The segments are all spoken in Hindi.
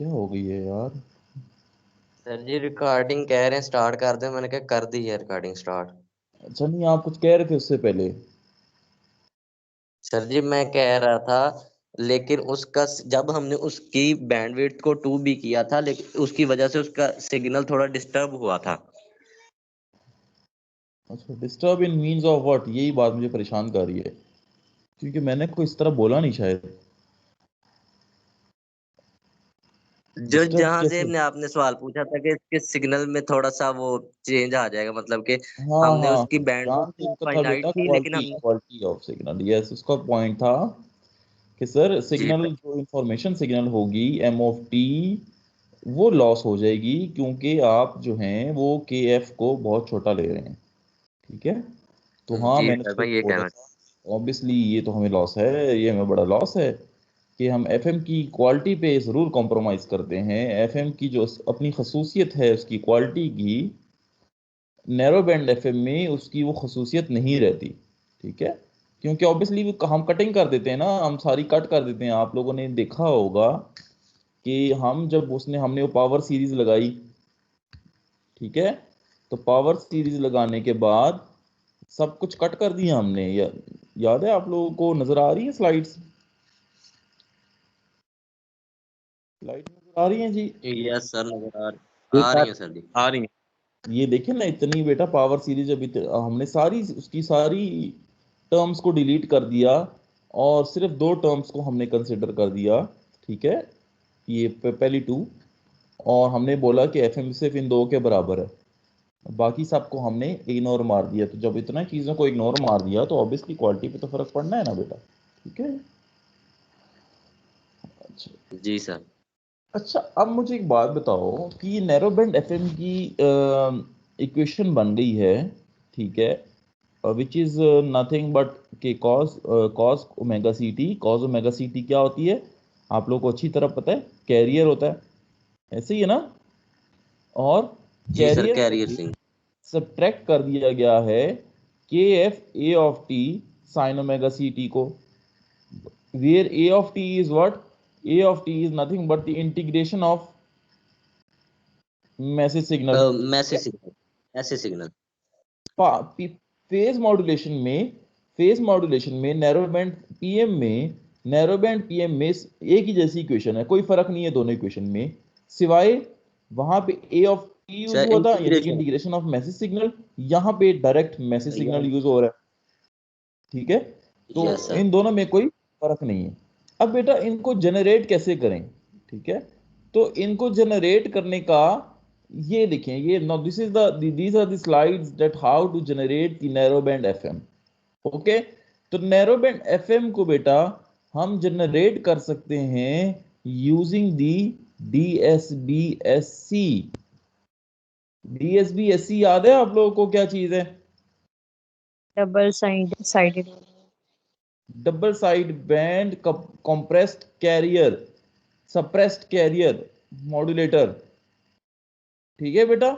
क्या हो गई है यार? सर जी रिकॉर्डिंग कह रहे हैं स्टार्ट कर दे, मैंने कहा कर दी है रिकॉर्डिंग स्टार्ट। अच्छा, नहीं आप कुछ कह रहे थे उससे पहले। सर जी मैं कह रहा था, लेकिन उसका जब हमने उसकी बैंडविड्थ को 2 भी किया था, लेकिन उसकी वजह से उसका सिग्नल थोड़ा डिस्टर्ब हुआ था। अच्छा, disturb in means of what? यही बात मुझे परेशान कर रही है, क्योंकि मैंने कोई इस तरह बोला नहीं शायद। जो डिस्टर्ब जहां से कैसे? हमने आपने सवाल पूछा था कि इसके सिग्नल में थोड़ा सा वो चेंज आ जाएगा, मतलब कि हाँ हमने हाँ उसकी हाँ, बैंडविड्थ ध्यान तो उसका था 2.8 बेटा, थी, लेकिन क्वालिटी हमने। Quality of signal. यस, उसका पॉइंट था कि सर जी सिग्नल, सर। जो इंफॉर्मेशन सिग्नल होगी एम ऑफ टी, वो लॉस हो जाएगी, क्योंकि आप जो हैं वो के एफ को बहुत छोटा ले रहे हैं। ठीक है, तो हाँ जी मैंने सर, उसको मैं ये ये बोला कहना। था। ऑब्वियसली ये तो हमें लॉस है, ये हमें बड़ा लॉस है कि हम एफएम की क्वालिटी पे ज़रूर कॉम्प्रोमाइज़ करते हैं। एफएम की जो अपनी खसूसियत है उसकी क्वालिटी की, नैरो बैंड एफएम में उसकी वो खसूसियत नहीं रहती। ठीक है, क्योंकि ऑब्वियसली हम कटिंग कर देते हैं ना, हम सारी कट कर देते हैं। आप लोगों ने देखा होगा कि हम जब उसने हमने वो पावर सीरीज लगाई, ठीक है, तो पावर सीरीज लगाने के बाद सब कुछ कट कर दिया हमने। याद है आप लोगों को? नजर आ रही है स्लाइड्स? स्लाइड नजर आ रही हैं जी? यस सर, नजर जी आ सर, रही है सर जी। आ रही है। ये देखें ना, इतनी बेटा पावर सीरीज अभी हमने सारी उसकी सारी टर्म्स को डिलीट कर दिया और सिर्फ दो टर्म्स को हमने कंसिडर कर दिया। ठीक है, ये पहली टू, और हमने बोला कि एफएम सिर्फ इन दो के बराबर है, बाकी सबको हमने इग्नोर मार दिया। तो जब इतना चीज़ों को इग्नोर मार दिया तो ऑब्वियसली क्वालिटी पे तो फर्क पड़ना है ना बेटा। ठीक है, अच्छा। जी सर। अच्छा, अब मुझे एक बात बताओ कि नैरो बैंड एफएम की इक्वेशन बन गई है, ठीक है, which is nothing but K cos cos omega C T. Cos omega C T क्या होती है? आप लोगों को अच्छी तरह पता है, कैरियर होता है, ऐसे ही है ना? और जी सर, कैरियर कैरियर से सिंह। सब्ट्रैक्ट कर दिया गया है के F A of T sine omega C T को, where A of T is what? A of T is nothing but the integration of message signal. Message signal, message signal. Phase modulation में, फेज मॉड्यूलेशन में नैरो बैंड पीएम में, नैरो बैंड पीएम में एक ही जैसी इक्वेशन है, कोई फर्क नहीं है दोनों इक्वेशन में, सिवाय वहां पे ए ऑफ टी यूज सर हुआ था, यानी कि integration. Integration of message signal. यहाँ पे डायरेक्ट मैसेज सिग्नल यूज हो रहा है। ठीक है, तो यस सर। इन दोनों में कोई फर्क नहीं है। अब बेटा इनको जनरेट कैसे करें? ठीक है, तो इनको जनरेट करने का, ये देखें, ये no this is the these are the slides that how to generate the narrow band FM. Okay, तो नैरो बैंड एफएम को बेटा हम जनरेट कर सकते हैं यूजिंग दी डीएसबीएससी। डीएसबीएससी याद है आप लोगों को क्या चीज है? Double sided. Double side band compressed carrier, suppressed carrier modulator. ठीक है बेटा,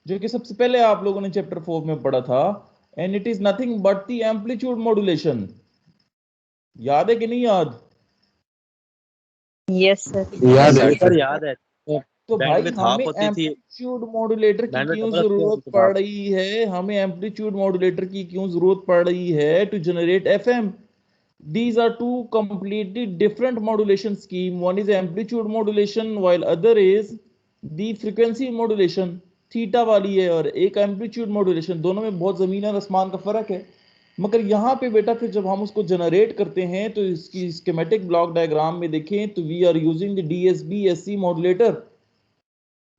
जो कि सबसे पहले आप लोगों ने चैप्टर 4 में पढ़ा था। And it is nothing but the amplitude modulation. याद है कि नहीं याद? Yes sir. याद यस है सर। सर, याद है। तो भाई बैंडविड्थ हमें हाफ होती थी, एम्पलीट्यूड मॉड्यूलेटर की बैंडविड्थ क्यों डबल होती जरूरत थी पड़ हाफ। रही है? हमें एम्पलीट्यूड मॉड्यूलेटर की क्यों जरूरत पड़ रही है to generate FM? These are two completely different modulation scheme. One is amplitude modulation while other is the frequency modulation, theta वाली है, और एक एम्पलीट्यूड मॉड्यूलेशन। दोनों में बहुत जमीन और आसमान का फर्क है। मगर यहाँ पे बेटा फिर जब हम उसको जनरेट करते हैं तो इसकी स्कीमेटिक ब्लॉक डायग्राम में देखें तो we are using the DSBSC modulator.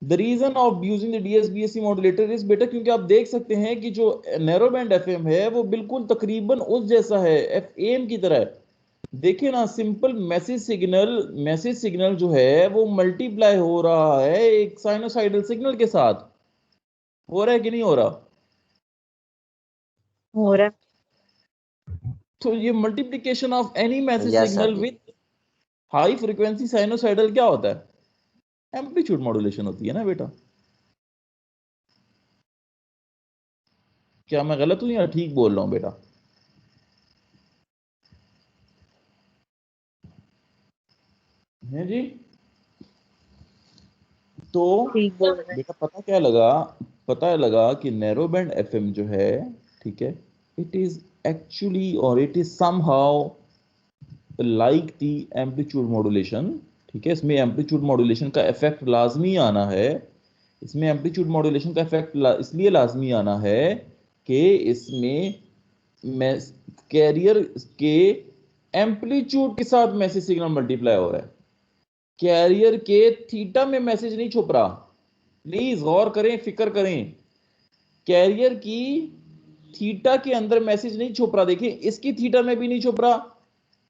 The reason of using the DSBSC modulator is बेटा, क्योंकि आप देख सकते हैं कि जो नैरो बैंड एफएम है वो बिल्कुल तकरीबन उस जैसा है, एफएम की तरह है। देखिए ना, simple message signal, message signal जो है वो मल्टीप्लाई हो रहा है एक साइनोसाइडल सिग्नल के साथ। हो रहा है कि नहीं हो रहा? हो रहा तो ये multiplication of any message yes sir signal जी। विद हाई फ्रीक्वेंसी साइनोसाइडल क्या होता है? एम्पलीट्यूड मॉड्यूलेशन होती है ना बेटा। क्या मैं गलत हूं या ठीक बोल रहा हूं बेटा? है जी? तो ठीक बोल रहे हैं। बेटा पता लगा कि नैरो बैंड एफएम जो है, ठीक है, इट इज एक्चुअली और it is somehow like the amplitude modulation. ठीक है, इसमें एम्पलीट्यूड मॉड्यूलेशन का इफेक्ट लाजमी आना है। इसमें एम्पलीट्यूड मॉड्यूलेशन का इफेक्ट इसलिए लाजमी आना है कि इसमें कैरियर के एम्पलीट्यूड के साथ मैसेज सिग्नल मल्टीप्लाई हो रहा है। कैरियर के थीटा में मैसेज नहीं छुप रहा। प्लीज गौर करें, फिक्र करें। कैरियर की थीटा के अंदर मैसेज नहीं छुप रहा। देखिए, इसकी थीटा में भी नहीं छुप रहा,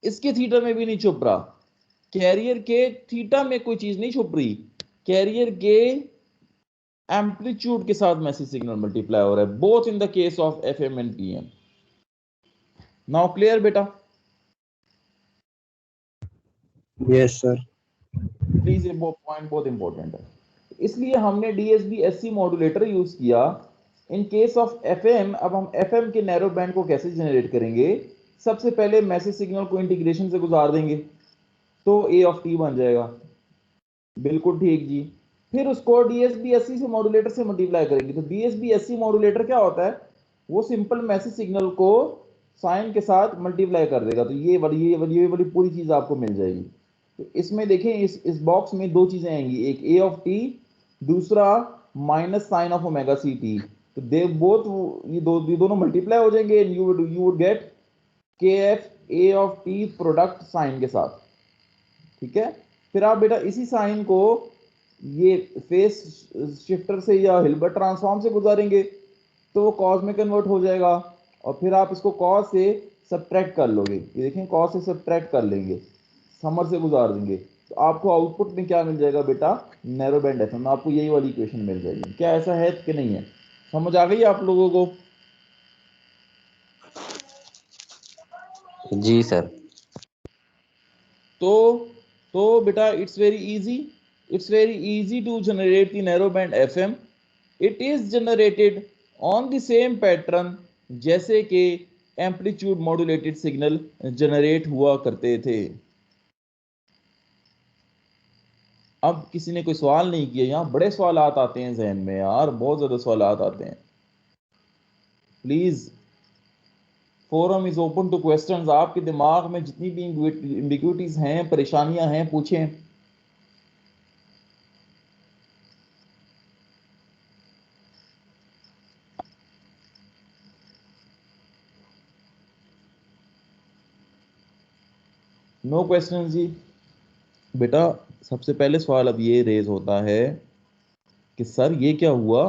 इसके थीटा में भी नहीं छुप रहा। कैरियर के थीटा में कोई चीज नहीं छुप रही, कैरियर के एम्पलीट्यूड के साथ मैसेज सिग्नल मल्टीप्लाई हो रहा है, both in the case of FM and PM. Now clear बेटा? Yes sir. प्लीज, ये पॉइंट बहुत इंपॉर्टेंट है। इसलिए हमने डीएसबी एससी मॉड्यूलेटर यूज किया इन केस ऑफ एफएम। अब हम एफएम के नैरो बैंड को कैसे जनरेट करेंगे? सबसे पहले मैसेज सिग्नल को इंटीग्रेशन से गुजार देंगे तो ए ऑफ टी बन जाएगा। बिल्कुल ठीक जी। फिर उसको डीएसबी एससी से मॉड्यूलेटर से मल्टीप्लाई करेंगे। तो डीएसबी एससी मॉड्यूलेटर क्या होता है? वो सिंपल मैसेज सिग्नल को साइन के साथ मल्टीप्लाई कर देगा। तो ये वाली पूरी चीज आपको मिल जाएगी। तो इसमें देखें, इस बॉक्स में दो चीजें आएंगी, एक ए ऑफ टी, दूसरा minus sine of omega C T. तो दे बोथ, ये दोनों मल्टीप्लाई हो जाएंगे। You would get K F A of T product sine के साथ। ठीक है, फिर आप बेटा इसी साइन को ये फेस शिफ्टर से या हिल्बर्ट ट्रांसफॉर्म से गुजारेंगे तो वो कॉस में कन्वर्ट हो जाएगा। और फिर आप इसको कॉस से सब्ट्रैक्ट कर लोगे। ये देखें, कॉस से सब्ट्रैक्ट कर लेंगे, समर से गुजार देंगे, तो आपको आउटपुट में क्या मिल जाएगा बेटा? Narrow band FM. आपको यही वाली इक्वेशन मिल जाएगी। क्या ऐसा है कि नहीं है? समझ आ गई आप लोगों को? जी सर। तो बेटा it's very easy to generate the narrow band FM. It is generated on the same pattern जैसे कि एम्पलीट्यूड मॉड्यूलेटेड सिग्नल जनरेट हुआ करते थे। अब किसी ने कोई सवाल नहीं किया? यहाँ बड़े सवाल आते हैं जहन में यार, बहुत ज्यादा सवाल आते हैं। Please, forum is open two questions. आपके दिमाग में जितनी भी एम्बिग्यूटीज हैं, परेशानियां हैं, पूछें। नो क्वेश्चन जी। बेटा सबसे पहले सवाल अब ये रेज होता है कि सर ये क्या हुआ?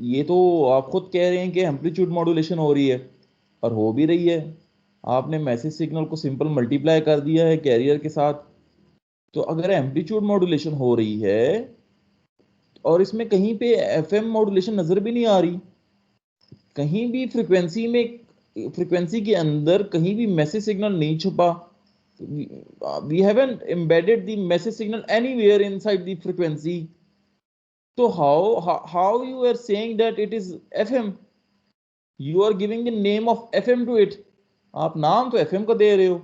ये तो आप खुद कह रहे हैं कि एम्पलीट्यूड मॉड्यूलेशन हो रही है, और हो भी रही है। आपने मैसेज सिग्नल को सिंपल मल्टीप्लाई कर दिया है कैरियर के साथ। तो अगर एम्पलीट्यूड मॉड्यूलेशन हो रही है और इसमें कहीं पे एफएम मॉड्यूलेशन नजर भी नहीं आ रही, कहीं भी फ्रीक्वेंसी के अंदर कहीं भी मैसेज सिग्नल नहीं छुपा, we haven't embedded the message signal anywhere inside the frequency, so how you are saying that it is FM? You are giving the name of FM to it. आप नाम तो FM का दे रहे हो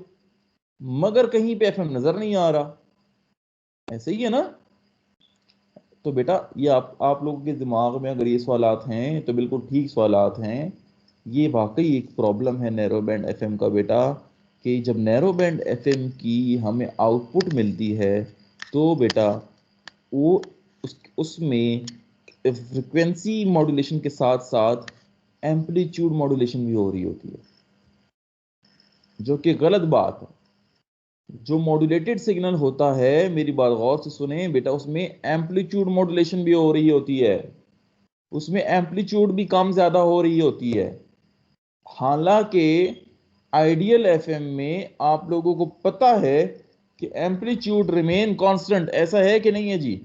मगर कहीं पे FM नजर नहीं आ रहा। ऐसे ही है ना? तो बेटा ये आप लोगों के दिमाग में अगर ये सवालात हैं तो बिल्कुल ठीक सवालात हैं। ये वाकई एक प्रॉब्लम है नैरो बैंड एफएम का बेटा, कि जब नैरो बैंड एफएम की हमें आउटपुट मिलती है तो बेटा वो उसमें फ्रिक्वेंसी मॉड्यूलेशन के साथ साथ एम्पलीट्यूड मॉड्यूलेशन भी हो रही होती है, जो कि गलत बात है। जो मॉड्यूलेटेड सिग्नल होता है, मेरी बात गौर से सुने बेटा, उसमें एम्पलीट्यूड मॉड्यूलेशन भी हो रही होती है, उसमें एम्पलीट्यूड भी कम ज्यादा हो रही होती है। हालांकि आइडियल एफएम में आप लोगों को पता है कि एम्पलीट्यूड रिमेन कांस्टेंट। ऐसा है कि नहीं है जी?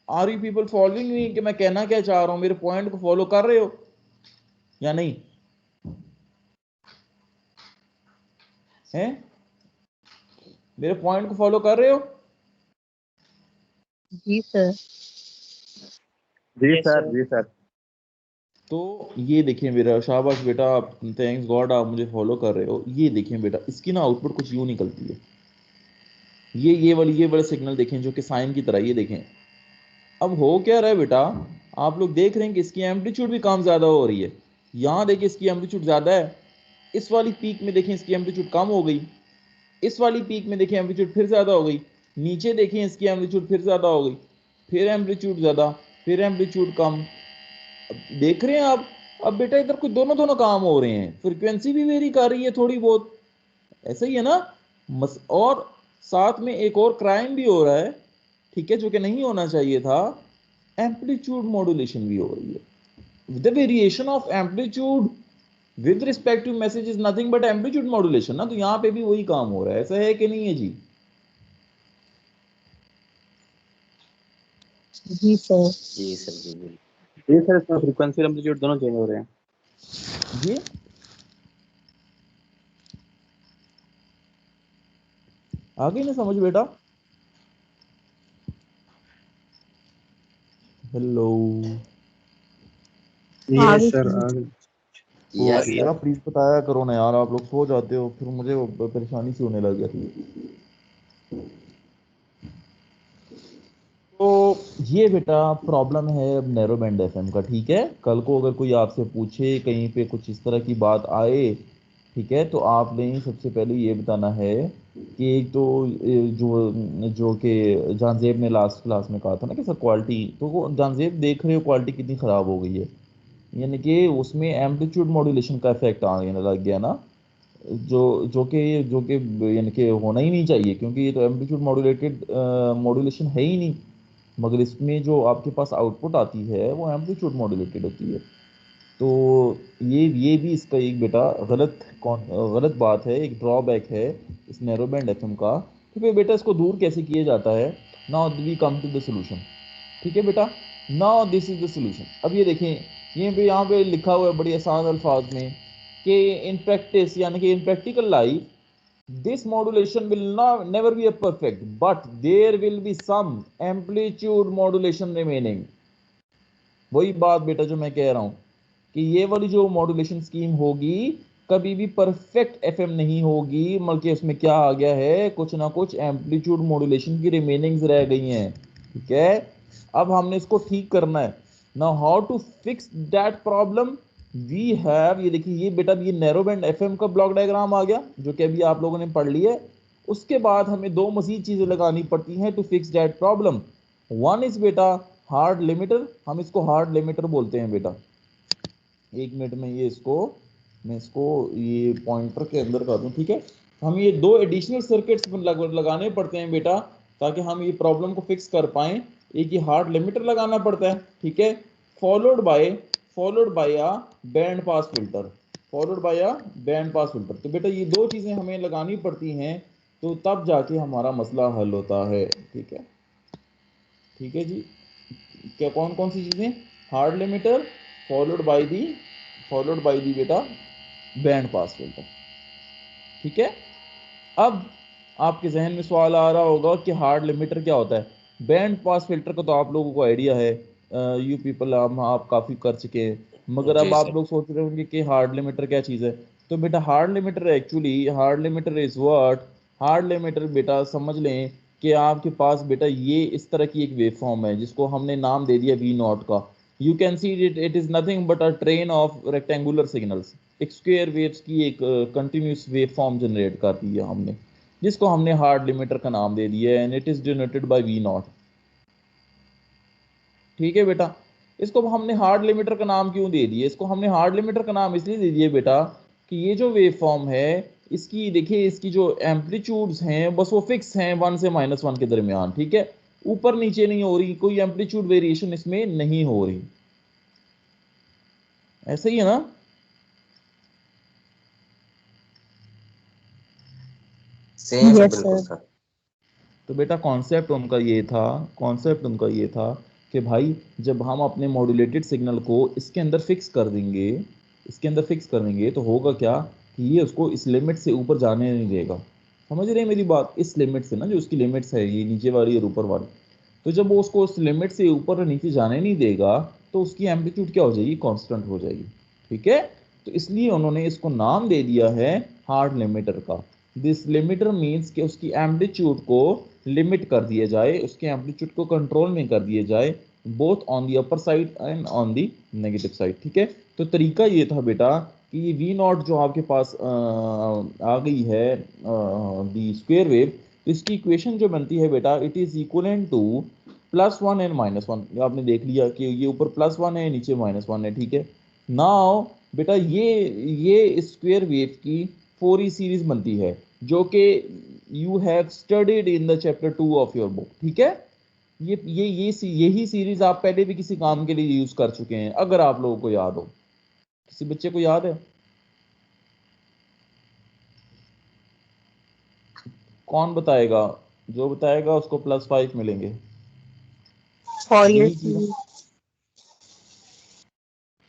Are you people following me कि मैं कहना क्या चाह रहा हूं? मेरे पॉइंट को फॉलो कर रहे हो या नहीं हैं? मेरे पॉइंट को फॉलो कर रहे हो? जी सर। जी सर। जी सर। तो ये देखिए मेरा, शाबाश बेटा, आप थैंक्स गॉड आप मुझे फॉलो कर रहे हो। ये देखिए बेटा, इसकी ना आउटपुट कुछ यूं निकलती है, ये वाले सिग्नल देखें जो कि साइन की तरह, ये देखें। अब हो क्या रहा है बेटा, आप लोग देख रहे हैं कि इसकी एम्पलीट्यूड भी कम ज्यादा हो रही है। यहाँ देखिए इसकी एम्पलीट्यूड ज्यादा है, इस वाली पीक में देखें इसकी एम्पलीट्यूड कम हो गई, इस वाली पीक में देखें एम्पलीट्यूड फिर ज्यादा हो गई, नीचे देखें इसकी एम्पलीट्यूड फिर ज्यादा हो गई, फिर एम्पलीट्यूड ज्यादा, फिर एम्पलीट्यूड कम। देख रहे हैं आप। अब बेटा इधर कुछ दोनों दोनों काम हो रहे हैं, फ्रीक्वेंसी भी वेरी कर रही है थोड़ी बहुत, ऐसा ही है ना। और साथ में एक और क्राइम भी हो रहा है, ठीक है, जो कि नहीं होना चाहिए था, एम्पलीट्यूड मॉड्यूलेशन भी हो रही है। The variation of amplitude with respect to message is nothing but amplitude modulation ना। तो यहाँ पे भी वही काम हो रहा है, ऐसा है कि नहीं है जी? जी सर। जी सर जी बिल्कुल। जी सर, इसमें फ्रीक्वेंसी और एम्पलीट्यूड दोनों चेंज हो रहे हैं। ये आगे ना समझ बेटा। हेलो यस आगे सर, समझ। तो यस यार सर। प्लीज बताया करो ना यार, आप लोग सो जाते हो फिर मुझे परेशानी सी होने लग जाती है। तो ये बेटा प्रॉब्लम है अब नैरो बैंड एफएम का, ठीक है। कल को अगर कोई आपसे पूछे कहीं पे कुछ इस तरह की बात आए, ठीक है, तो आपने सबसे पहले ये बताना है कि एक तो जो जो कि जानजेब ने लास्ट क्लास में कहा था ना कि सर क्वालिटी, तो वो जानजेब देख रहे हो क्वालिटी कितनी ख़राब हो गई है, यानी कि उसमें एम्पलीट्यूड मॉड्यूलेशन का इफेक्ट आने लग गया ना, जो जो कि यानी कि होना ही नहीं चाहिए, क्योंकि ये तो एम्पलीट्यूड मॉड्यूलेटेड मॉड्यूलेशन है ही नहीं। मगर इसमें जो आपके पास आउटपुट आती है वो एम्पलीट्यूड मॉड्यूलेटेड होती है। तो ये भी इसका एक बेटा गलत बात है, एक ड्रॉबैक है इस नैरो बैंड एफएम का। तो फिर बेटा इसको दूर कैसे किया जाता है? Now we come to the solution, ठीक है बेटा। Now this is the solution. अब ये देखें, ये भी यहाँ पे लिखा हुआ है बड़ी आसान अल्फाज में कि इन प्रैक्टिस यानी कि इन practical life this modulation will not never be a perfect, but there will be some amplitude modulation remaining। वही बात बेटा जो मैं कह रहा हूं कि ये वाली जो मॉड्यूलेशन स्कीम होगी कभी भी परफेक्ट एफएम नहीं होगी, बल्कि उसमें क्या आ गया है, कुछ ना कुछ एम्पलीट्यूड मॉड्यूलेशन की रिमेनिंग्स रह गई हैं, ठीक है। अब हमने इसको ठीक करना है। Now how to fix that problem, we have, ये देखिए ये बेटा ये नैरो बैंड एफएम का ब्लॉक डायग्राम आ गया जो कि अभी आप लोगों ने पढ़ लिया है। उसके बाद हमें दो मजीद चीजें लगानी पड़ती हैं to fix that problem. One is बेटा हार्ड लिमिटर, हम इसको हार्ड लिमिटर बोलते हैं बेटा। एक मिनट में ये इसको मैं इसको ये पॉइंटर के अंदर कर दूं, ठीक है। हम ये दो एडिशनल सर्किट्स लगाने पड़ते हैं बेटा ताकि हम ये प्रॉब्लम को फिक्स कर पाएं। एक ये हार्ड लिमिटर लगाना पड़ता है, ठीक है, followed by a band pass filter, followed by a band pass filter. तो बेटा ये दो चीजें हमें लगानी पड़ती हैं, तो तब जाके हमारा मसला हल होता है, ठीक है। ठीक है जी, क्या कौन कौन सी चीजें? Hard limiter followed by the बेटा बैंड पास फिल्टर, ठीक है। अब आपके जहन में सवाल आ रहा होगा कि हार्ड लिमिटर क्या होता है। बैंड पास फिल्टर का तो आप लोगों को आइडिया है, यू पीपल आप काफी कर चुके हैं, मगर जी अब आप सर। लोग सोच रहे होंगे कि हार्ड लिमिटर क्या चीज है। तो बेटा hard limiter actually, hard limiter is what, hard limiter बेटा समझ लें कि आपके पास बेटा ये इस तरह की एक वेव फॉर्म है जिसको हमने नाम दे दिया वी नॉट का। You can see it is nothing but a train of rectangular signals, एक स्क्वायर वेव्स की एक कंटिन्यूस वेव फॉर्म जनरेट कर दी है हमने, जिसको हमने हार्ड लिमिटर का नाम दे दिया है, and it is denoted by V naught, ठीक है बेटा। इसको हमने हार्ड लिमिटर का नाम क्यों दे दिया? इसको हमने हार्ड लिमिटर का नाम इसलिए दे दिया बेटा कि ये जो वेव फॉर्म है इसकी देखिए, इसकी जो एम्पलीट्यूड्स हैं बस वो फिक्स हैं 1 से -1 के दरमियान, ठीक है, ऊपर नीचे नहीं हो रही, कोई एम्पलीट्यूड वेरिएशन इसमें नहीं हो रही, ऐसा ही है ना। सेम सर यस बिल्कुल सर। सर। तो बेटा कॉन्सेप्ट उनका ये था कि भाई जब हम अपने मॉड्यूलेटेड सिग्नल को इसके अंदर फिक्स कर देंगे, इसके अंदर फिक्स कर देंगे तो होगा क्या कि ये उसको इस लिमिट से ऊपर जाने नहीं देगा। समझ रहे हैं मेरी बात? इस लिमिट से ना, जो उसकी लिमिट्स है ये नीचे वाली और ऊपर वाली, तो जब वो उसको उस लिमिट से ऊपर और नीचे जाने नहीं देगा तो उसकी एम्पलीट्यूड क्या हो जाएगी, कांस्टेंट हो जाएगी। ठीक है, तो इसलिए उन्होंने इसको नाम दे दिया है हार्ड लिमिटर का। दिस लिमिटर मीन्स कि उसकी एम्पलीट्यूड को लिमिट कर दिया जाए, उसके एम्पलीट्यूड को कंट्रोल में कर दिया जाए, both on the upper side and on the negative side. ठीक है, तो तरीका ये था बेटा कि ये वी नॉट जो आपके पास आ गई है दी स्क्वायर वेव, तो इसकी इक्वेशन जो बनती है बेटा, it is equivalent to +1 and -1। आपने देख लिया कि ये ऊपर +1 है, नीचे -1 है। ठीक है, नाउ बेटा ये स्क्वायर वेव की फोरी सीरीज बनती है, जो कि you have studied in the chapter 2 of your book. ठीक है, यही सीरीज आप पहले भी किसी काम के लिए यूज कर चुके हैं, अगर आप लोगों को याद हो। किसी बच्चे को याद है? कौन बताएगा? जो बताएगा उसको +5 मिलेंगे। फॉरियर यही चीज, सीरीज।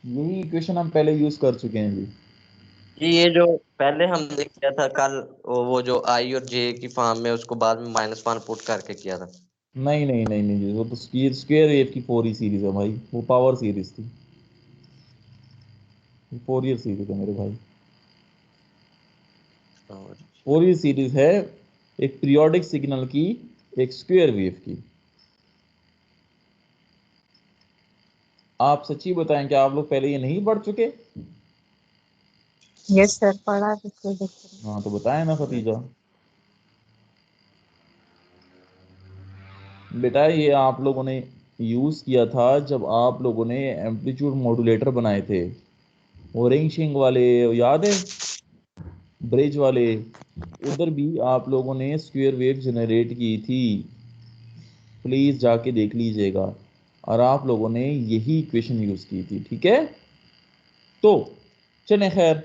यही इक्वेशन हम पहले यूज कर चुके हैं जी। ये जो पहले हमने किया था कल, वो जो आई और जे की फॉर्म में, उसको बाद में -1 पुट करके किया था। नहीं नहीं नहीं नहीं जी, वो तो स्क्वायर वेव की फोरियर सीरीज है भाई, वो पावर सीरीज थी, फोरियर सीरीज है मेरे भाई। और फोरियर सीरीज है एक पीरियोडिक सिग्नल की, एक स्क्वायर वेव की। आप सच्ची बताएं कि आप लोग पहले ये नहीं पढ़ चुके? यस सर, पढ़ा पिछले लेक्चर में। हाँ तो बताएं ना खतीजा। बेटा ये आप लोगों ने यूज किया था जब आप लोगों ने एम्पलीट्यूड मॉड्यूलेटर बनाए थे, वो रिंग शिंग वाले, याद है? ब्रिज वाले, उधर भी आप लोगों ने स्क्वायर वेव जनरेट की थी, प्लीज जाके देख लीजिएगा। और आप लोगों ने यही इक्वेशन यूज की थी। ठीक है, तो चले खैर,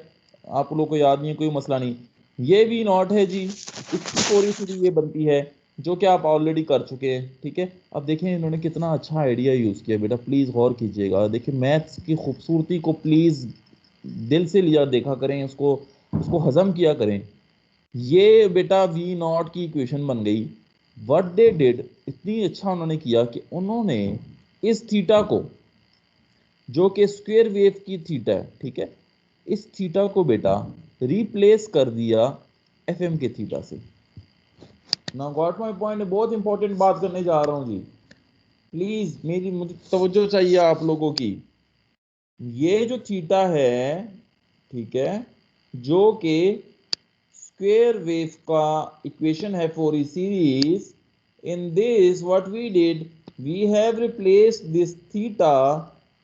आप लोगों को याद नहीं है कोई मसला नहीं। ये भी नॉट है जी, इसकी पूरी सीधी ये बनती है, जो कि आप ऑलरेडी कर चुके हैं। ठीक है, अब देखें इन्होंने कितना अच्छा आइडिया यूज किया बेटा, प्लीज गौर कीजिएगा। देखिए मैथ्स की खूबसूरती को प्लीज दिल से लिया देखा करें, उसको उसको हजम किया करें। ये बेटा वी नॉट की इक्वेशन बन गई। व्हाट दे डिड, इतनी अच्छा उन्होंने किया कि उन्होंने इस थीटा को, जो कि स्क्वायर वेव की थीटा है, ठीक है, इस थीटा को बेटा रिप्लेस कर दिया एफएम के थीटा से। नाउ गॉट माय पॉइंट, बहुत इंपॉर्टेंट बात करने जा रहा हूं जी, प्लीज मेरी मुझे तवज्जो चाहिए आप लोगों की। ये जो थीटा है, ठीक है, जो कि स्क्वायर वेव का इक्वेशन है for E series, in this what we did, we have replaced this theta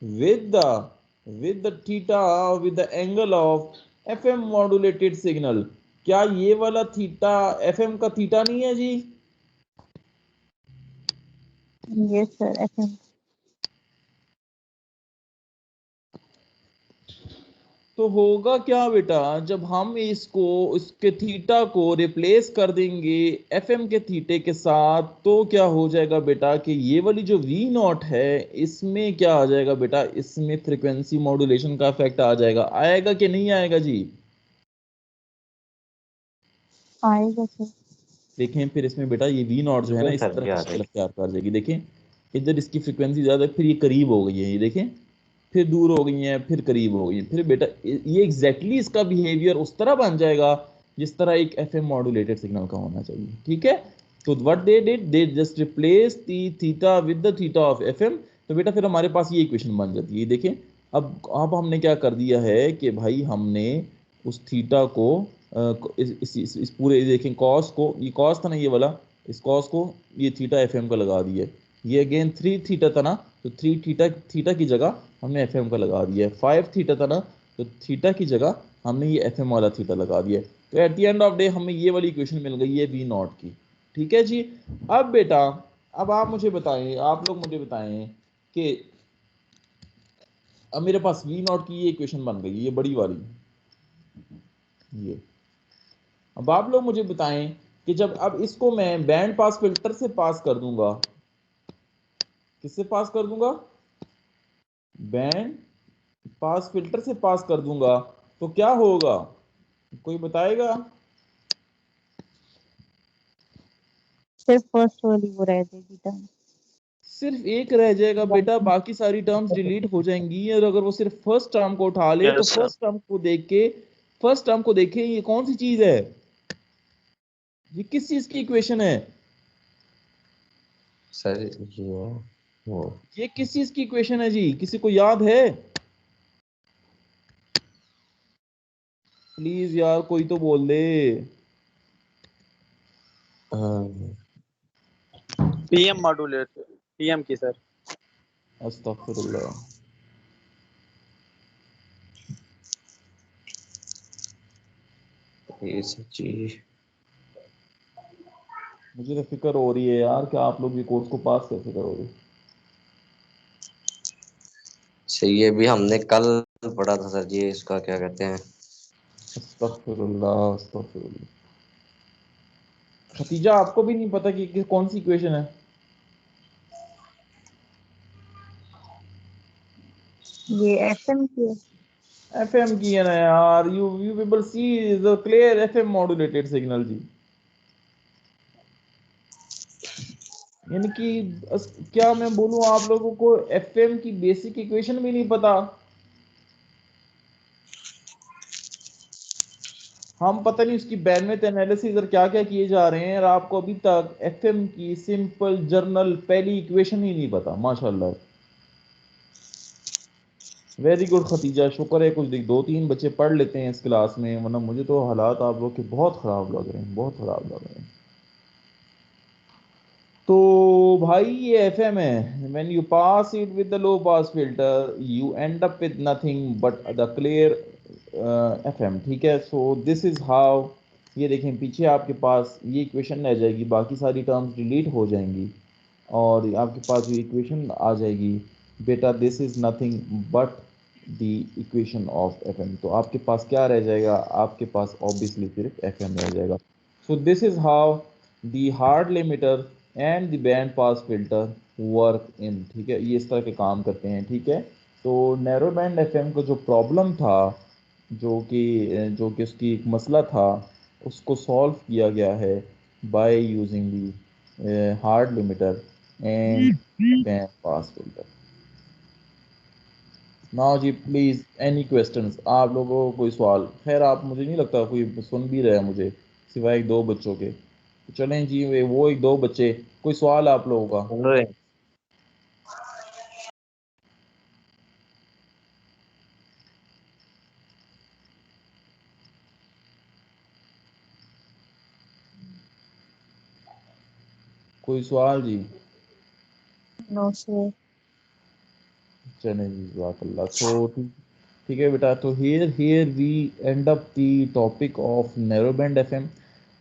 with the theta with the angle of fm modulated signal। क्या ये वाला थीटा fm का थीटा नहीं है जी? यस सर, ऐसे। तो होगा क्या बेटा, जब हम इसको, इसके थीटा को रिप्लेस कर देंगे एफएम के थीटे के साथ, तो क्या हो जाएगा बेटा कि ये वाली जो वी नॉट है, इसमें क्या आ जाएगा बेटा, इसमें फ्रीक्वेंसी मॉड्यूलेशन का इफेक्ट आ जाएगा। आएगा कि नहीं आएगा जी? आएगा सर। देखें फिर इसमें बेटा ये वी नॉट जो है ना, बिल्कुल इस सर, तरह क्या की आ शक्ल जाएगी। अख्तियार कर जाएगी। देखें इधर इसकी फ्रीक्वेंसी ज्यादा है, फिर ये करीब हो गई है, ये देखें, फिर दूर हो गई हैं, फिर करीब हो गई हैं, फिर बेटा ये एग्जैक्टली इसका बिहेवियर उस तरह बन जाएगा जिस तरह एक एफएम मॉड्यूलेटेड सिग्नल का होना चाहिए। ठीक है, तो what they did, they just replace the theta with the theta of FM. तो बेटा फिर हमारे पास ये इक्वेशन बन जाती है। देखें अब हमने क्या कर दिया है कि भाई हमने उस थीटा को इस पूरे, देखें कॉस को, ये कॉस था ना ये वाला, इस कॉस को ये थीटा एफएम का लगा दिया। ये अगेन 3 थीटा था ना, तो 3 थीटा थीटा की जगह हमने एफएम का लगा दिया है। 5 थीटा था ना, तो थीटा की जगह हमने ये एफएम वाला थीटा लगा दिया। तो at the end of day हमें ये वाली इक्वेशन मिल गई है वी नॉट की। ठीक है जी। अब बेटा, अब आप मुझे बताएं, आप लोग मुझे बताएं कि अब मेरे पास वी नॉट की ये इक्वेशन बन गई, ये बड़ी वाली, ये। अब आप लोग मुझे बताएं कि जब अब इसको मैं बैंड पास फिल्टर से पास कर दूंगा, किससे पास कर दूंगा, बैंड पास फिल्टर से पास कर दूंगा, तो क्या होगा, कोई बताएगा? सिर्फ फर्स्ट वाली वो रह जाएगी टर्म। सिर्फ एक रह जाएगा बेटा, बाकी सारी टर्म्स डिलीट हो जाएंगी। और अगर वो सिर्फ फर्स्ट टर्म को उठा ले तो Yes, sir. फर्स्ट टर्म को देखे ये कौन सी चीज है, ये किस चीज की इक्वेशन है, सर वो ये किस चीज की इक्वेशन है जी, किसी को याद है? प्लीज यार कोई तो बोल दे। पीएम मॉड्यूलेटर, पीएम की सर। अस्तगफिरुल्लाह। ये सच्ची मुझे तो फिक्र हो रही है यार कि आप लोग ये कोर्स को पास कैसे करोगे। सही है, भी हमने कल पढ़ा था सर जी, इसका क्या कहते हैं। अस्तगफिरुल्लाह अस्तगफिरुल्लाह। खतीजा आपको भी नहीं पता कि कौन सी इक्वेशन है? ये एफएम की है। एफएम की है ना यार, you people see is a clear FM modulated signal जी। यानी कि क्या मैं बोलूं आप लोगों को एफएम की बेसिक इक्वेशन भी नहीं पता। हम पता नहीं उसकी बैंडविड्थ एनालिसिस और क्या क्या किए जा रहे हैं, और आपको अभी तक एफएम की सिंपल जर्नल पहली इक्वेशन ही नहीं पता। माशाल्लाह, वेरी गुड खतीजा, शुक्र है कुछ दो तीन बच्चे पढ़ लेते हैं इस क्लास में, वरना मुझे तो हालात आप लोग के बहुत ख़राब लग रहे हैं, बहुत ख़राब लग रहे हैं। तो भाई ये एफएम है, when you pass it with the low pass filter you and up with nothing but the clear FM, ठीक है। सो दिस इज हाउ, ये देखें पीछे आपके पास ये इक्वेशन रह जाएगी, बाकी सारी टर्म्स डिलीट हो जाएंगी और आपके पास जो इक्वेशन आ जाएगी बेटा, this is nothing but the equation of FM. तो आपके पास क्या रह जाएगा, आपके पास ऑब्वियसली सिर्फ एफएम रह जाएगा। So this is how the hard limiter and the band pass filter work in, ठीक है, ये इस तरह के काम करते हैं, ठीक है। तो नैरो बैंड एफएम का जो प्रॉब्लम था, जो कि उसकी एक मसला था, उसको सॉल्व किया गया है by using the hard limiter and band pass filter. Now जी प्लीज एनी क्वेश्चंस, आप लोगों को कोई सवाल? खैर आप, मुझे नहीं लगता कोई सुन भी रहा है मुझे, सिवाय एक दो बच्चों के। तो चलें जी, वो एक दो बच्चे, कोई सवाल आप लोगों का? सुन रहे हैं? कोई सवाल जी? No sir. चलें जी, जज़ाकल्लाह। सो ठीक है बेटा, तो here we end up the topic of narrow band FM.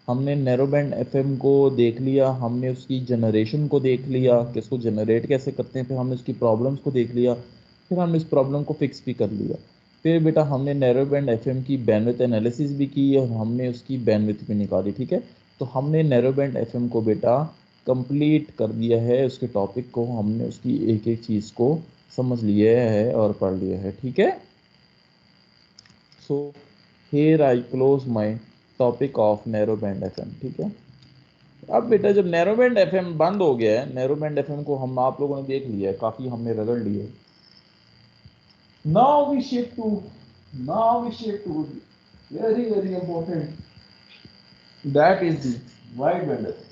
हमने नैरो बैंड एफएम को देख लिया, हमने उसकी जनरेशन को देख लिया कि इसको जनरेट कैसे करते हैं, फिर हमने उसकी प्रॉब्लम्स को देख लिया, फिर हमने इस प्रॉब्लम को फिक्स भी कर लिया। फिर बेटा हमने नैरो बैंड एफएम की बैंडविड्थ एनालिसिस भी की और हमने उसकी बैंडविड्थ भी निकाली, ठीक है। तो हमने नैरो बैंड एफएम को बेटा कंप्लीट कर दिया है, उसके टॉपिक को हमने उसकी एक एक चीज़ को समझ लिया है और पढ़ लिया है, ठीक है। So here I close my topic of narrow band FM, ठीक है। अब बेटा जब नैरो बैंड एफएम बंद हो गया है, नैरो बैंड एफएम को हम आप लोगों ने देख लिया है, काफ़ी हमने रगड़ लिए। Now we shift to very very important, that is the wide band FM.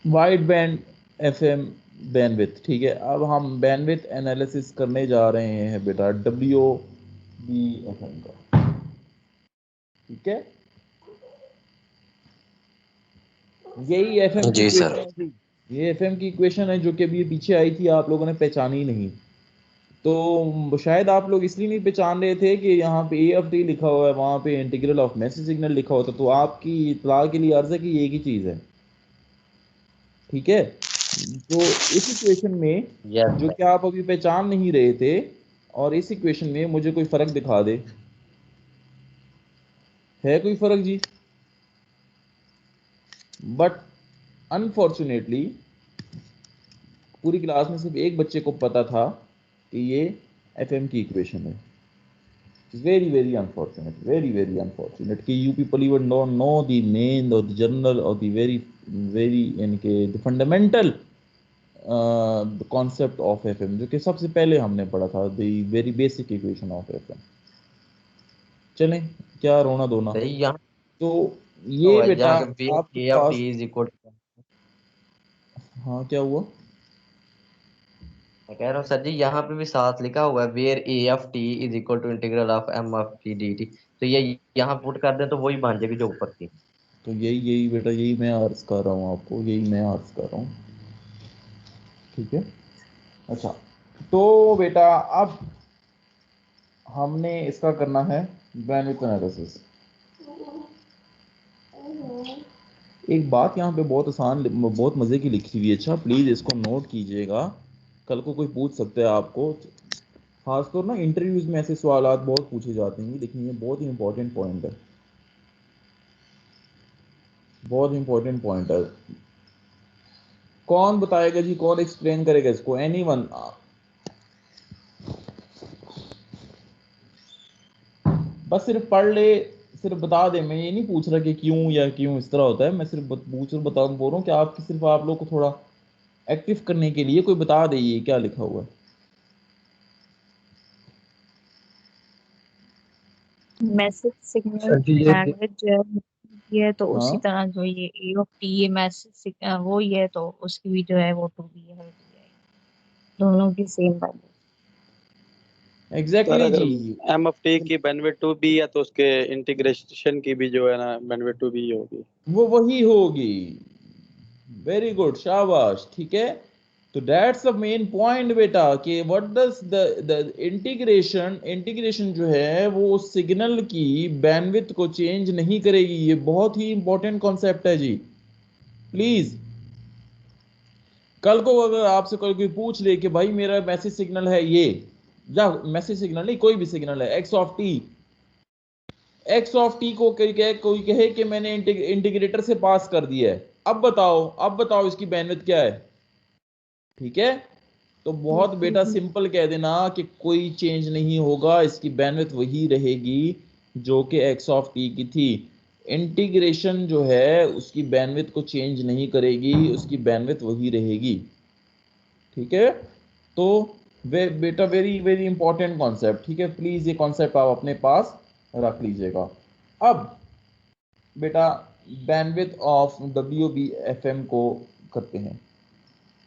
Wide band FM bandwidth, ठीक है। अब हम बैंडविड्थ एनालिसिस करने जा रहे हैं बेटा डब्ल्यू बी एफएम का, ठीक है। यही एफएम की जी इक्वेशन सर। है जी, ये एफएम की इक्वेशन है जो कि अभी पीछे आई थी, आप लोगों ने पहचानी नहीं। तो शायद आप लोग इसलिए नहीं पहचान रहे थे कि यहाँ पे ए एफ टी लिखा हुआ है, वहाँ पे इंटीग्रल ऑफ मैसेज सिग्नल लिखा होता, तो आपकी इतला के लिए अर्ज है कि ये एक ही चीज़ है, ठीक है। तो इस इक्वेशन में यस जो सर। कि आप अभी पहचान नहीं रहे थे, और इस इक्वेशन में मुझे कोई फर्क दिखा दे, है कोई फर्क जी? बट अनफॉर्चुनेटली पूरी क्लास में सिर्फ एक बच्चे को पता था कि ये एफएम की इक्वेशन है। Very very unfortunate, very very unfortunate कि you people even don't know the main और द जनरल और द वेरी वेरी यानी कि the fundamental concept of FM, जो कि सबसे पहले हमने पढ़ा था, the very basic equation of FM. चलें, क्या रोना धोना। सही यहाँ तो तो ये है बेटा जहाँ पे आपके ए ऑफ पास, टी इज इक्वल, हाँ क्या हुआ? मैं कह रहा हूँ सर जी यहाँ पे भी साथ लिखा हुआ है where A of T is equal to integral of M of T D T, तो ये यहाँ पुट कर दें तो वही बन जाएगी जो ऊपर थी। तो यही यही बेटा, यही मैं अर्ज कर रहा हूँ आपको, यही मैं अर्ज कर रहा हूँ। ठीक है, अच्छा तो बेटा अब हमने इसका करना है बैंडविड्थ एनालिसिस। एक बात यहाँ पे बहुत आसान, बहुत मज़े की लिखी हुई है, अच्छा प्लीज़ इसको नोट कीजिएगा, कल को कोई पूछ सकता है आपको, खासतौर ना इंटरव्यूज में ऐसे सवालात बहुत पूछे जाते हैं, लेकिन ये बहुत ही इंपॉर्टेंट पॉइंट है, बहुत इंपॉर्टेंट पॉइंट है। कौन बताएगा जी, कौन एक्सप्लेन करेगा इसको? एनीवन? बस सिर्फ पढ़ ले, सिर्फ बता दे। मैं ये नहीं पूछ रहा कि क्यों या क्यों इस तरह होता है, मैं सिर्फ पूछ बता बोल रहा हूँ कि आपकी सिर्फ आप लोग को थोड़ा एक्टिव करने के लिए कोई बता दे ये क्या लिखा हुआ है। मैसेज सिग्नल सर जी ये बैंडविड्थ जो है ये तो हाँ उसी तरह जो ये ए ऑफ टी ये मैसेज वो ही है, तो उसकी भी जो है वो टू बी है, दोनों की सेम बैंडविड्थ। सर एग्जैक्टली अगर जी। एम ऑफ टी की बैंडविड्थ 2b है तो उसके इंटीग्रेशन की भी जो है ना बैंडविड्थ 2b होगी। वो वही होगी, वेरी गुड, शाबाश, ठीक है। तो दैट्स द मेन पॉइंट बेटा कि what does the integration, integration जो है वो सिग्नल की बैंडविड्थ को चेंज नहीं करेगी। ये बहुत ही इंपॉर्टेंट कॉन्सेप्ट है जी, प्लीज। कल को अगर आपसे कोई पूछ ले कि भाई मेरा मैसेज सिग्नल है ये, या मैसेज सिग्नल नहीं, कोई भी सिग्नल है x of T, x of T को कोई कहे कि मैंने इंटीग्रेटर से पास कर दिया है, अब बताओ, अब बताओ इसकी बैंडविड्थ क्या है? ठीक है, तो बहुत बेटा सिंपल कह देना कि कोई चेंज नहीं होगा, इसकी बैंडविड्थ वही रहेगी जो कि एक्स ऑफ टी की थी। इंटीग्रेशन जो है उसकी बैंडविड्थ को चेंज नहीं करेगी, उसकी बैंडविड्थ वही रहेगी। ठीक है, तो बेटा वेरी वेरी इंपॉर्टेंट कॉन्सेप्ट, ठीक है, प्लीज ये कॉन्सेप्ट आप अपने पास रख लीजिएगा। अब बेटा बैंडविड्थ ऑफ WBFM को करते हैं।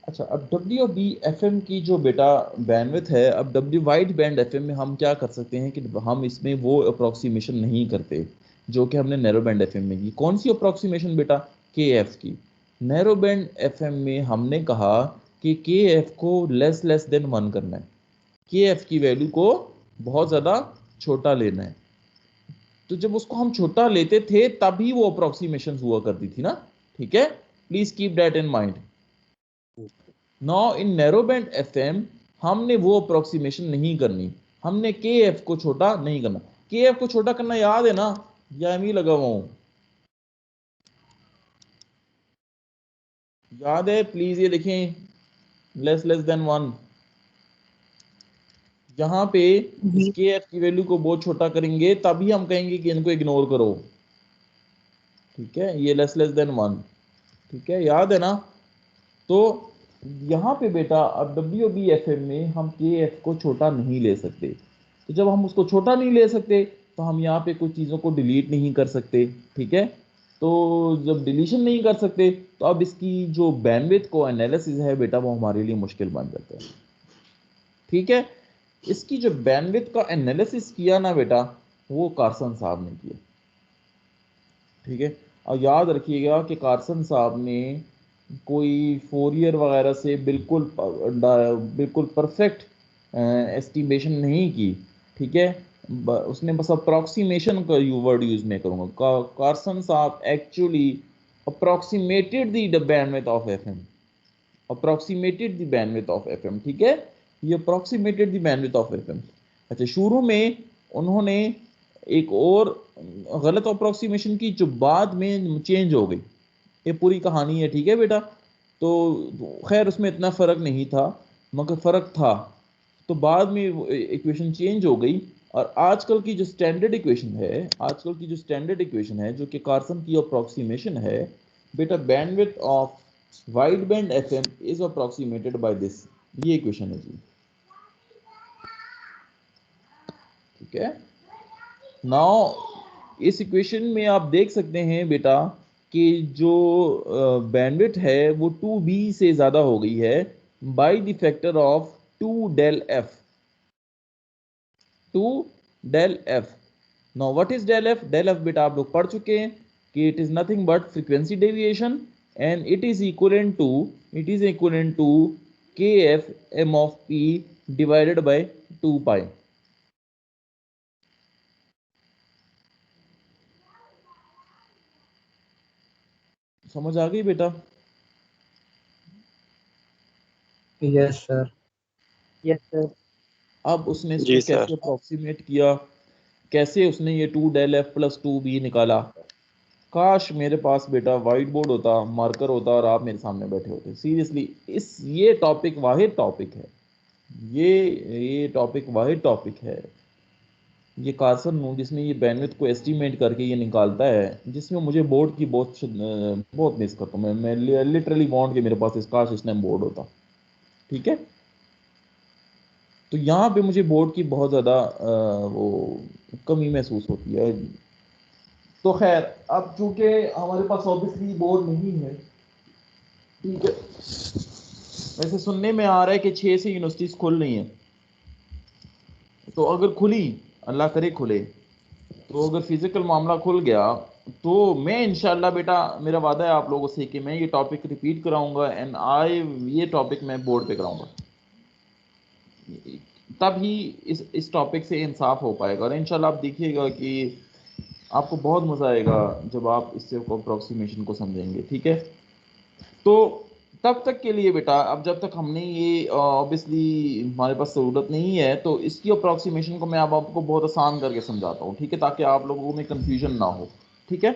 अच्छा, अब WBFM की जो बेटा बैंडविड्थ है, अब वाइड बैंड FM में हम क्या कर सकते हैं कि हम इसमें वो अप्रोक्सीमेशन नहीं करते जो कि हमने नैरो बैंड FM में की। कौन सी अप्रोक्सीमेशन बेटा? KF की। नैरो बैंड FM में हमने कहा कि KF को लेस देन 1 करना है, KF की वैल्यू को बहुत ज़्यादा छोटा लेना है। तो जब उसको हम छोटा लेते थे तभी वो अप्रोक्सीमेशन हुआ करती थी ना, ठीक है, please keep that in mind. Now in narrow band FM हमने वो अप्रोक्सीमेशन नहीं करनी, हमने KF को छोटा नहीं करना। KF को छोटा करना याद है ना, या मैं लगा हुआ हूं? याद है? प्लीज ये देखें, लेस देन 1। यहां पे इस जी KF की वैल्यू को बहुत छोटा करेंगे तभी हम कहेंगे कि इनको इग्नोर करो। ठीक है, ये लेस देन 1, ठीक है, याद है ना? तो यहाँ पे बेटा अब WBFM में हम KF को छोटा नहीं ले सकते, तो जब हम उसको छोटा नहीं ले सकते तो हम यहाँ पे कुछ चीज़ों को डिलीट नहीं कर सकते। ठीक है, तो जब डिलीशन नहीं कर सकते तो अब इसकी जो बैंडविड्थ को एनालिसिस है बेटा वो हमारे लिए मुश्किल बन जाता है। ठीक है, इसकी जो बैंडविड्थ का एनालिसिस किया ना बेटा, वो कार्सन साहब ने किया। ठीक है, और याद रखिएगा कि कार्सन साहब ने कोई फोरियर वगैरह से बिल्कुल परफेक्ट एस्टिमेशन नहीं की। ठीक है, उसने बस अप्रॉक्सीमेशन का वर्ड यूज में करूंगा। कार्सन साहब actually approximated the bandwidth of FM, approximated the bandwidth of FM। ठीक है, ये approximated the bandwidth of FM। अच्छा, शुरू में उन्होंने एक और गलत अप्रोक्सीमेशन की जो बाद में चेंज हो गई, ये पूरी कहानी है। ठीक है बेटा, तो खैर उसमें इतना फ़र्क नहीं था, मगर फ़र्क था। तो बाद में इक्वेशन चेंज हो गई, और आजकल की जो स्टैंडर्ड इक्वेशन है जो कि कार्सन की अप्रोक्सीमेशन है बेटा, bandwidth of wide band FM is approximated by this, ये इक्वेशन है जी। ठीक है, नाउ इस इक्वेशन में आप देख सकते हैं बेटा कि जो बैंडविड्थ है वो 2b से ज्यादा हो गई है by the factor of 2 del f, 2 del f। Now what is del f? del f बेटा आप लोग पढ़ चुके हैं कि it is nothing but frequency deviation, and it is equivalent to kf m of p divided by 2 pi. समझ आ गई बेटा? Yes sir. Yes sir. अब उसने इसको जी कैसे सर। अप्रोक्सीमेट किया, कैसे उसने ये 2 del f प्लस 2b निकाला? काश मेरे पास बेटा वाइट बोर्ड होता, मार्कर होता और आप मेरे सामने बैठे होते। सीरियसली ये टॉपिक वाहिद टॉपिक है, ये टॉपिक वाहिद टॉपिक है, ये कार्सन नून जिसमें ये बैंडविड्थ को एस्टिमेट करके ये निकालता है, जिसमें मुझे बोर्ड की बहुत मिस करता हूँ मैं लिटरली वांट कि मेरे पास इस काश इस टाइम बोर्ड होता। ठीक है, तो यहाँ पे मुझे बोर्ड की बहुत ज़्यादा वो कमी महसूस होती है। तो खैर, अब चूंकि हमारे पास ऑब्वियसली बोर्ड नहीं है, ठीक है, वैसे सुनने में आ रहा है कि 6 से यूनिवर्सिटीज खुल रही हैं, तो अगर खुली, अल्लाह करे खुले, तो अगर फिजिकल मामला खुल गया तो मैं इंशाल्लाह बेटा, मेरा वादा है आप लोगों से कि मैं ये टॉपिक रिपीट कराऊंगा, एंड ये टॉपिक मैं बोर्ड पे कराऊंगा, तब ही इस टॉपिक से इंसाफ हो पाएगा। और इंशाल्लाह आप देखिएगा कि आपको बहुत मज़ा आएगा जब आप इससे अप्रोक्सीमेशन को समझेंगे। ठीक है, तो तब तक के लिए बेटा, अब जब तक हमने ये ऑब्वियसली हमारे पास ज़रूरत नहीं है, तो इसकी अप्रोक्सीमेशन को मैं अब आपको बहुत आसान करके समझाता हूँ। ठीक है, ताकि आप लोगों में कन्फ्यूजन ना हो। ठीक है,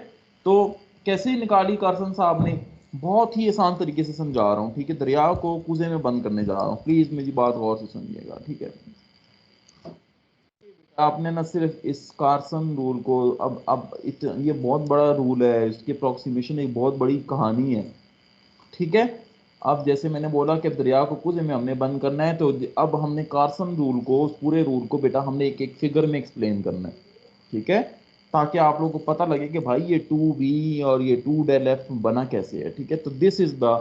तो कैसे निकाली कार्सन साहब ने, बहुत ही आसान तरीके से समझा रहा हूँ। ठीक है, दरिया को कुएं में बंद करने जा रहा हूँ, प्लीज़ मेरी बात गौर से सुनिएगा। ठीक है, आपने ना सिर्फ इस कार्सन रूल को, ये बहुत बड़ा रूल है, इसकी अप्रोक्सीमेशन एक बहुत बड़ी कहानी है। ठीक है, अब जैसे मैंने बोला कि दरिया को कुएं में हमने बंद करना है, तो अब हमने कार्सन रूल को, उस पूरे रूल को बेटा हमने एक एक फिगर में एक्सप्लेन करना है। ठीक है, ताकि आप लोगों को पता लगे कि भाई ये 2b और ये 2 del f बना कैसे है। ठीक है, तो this is the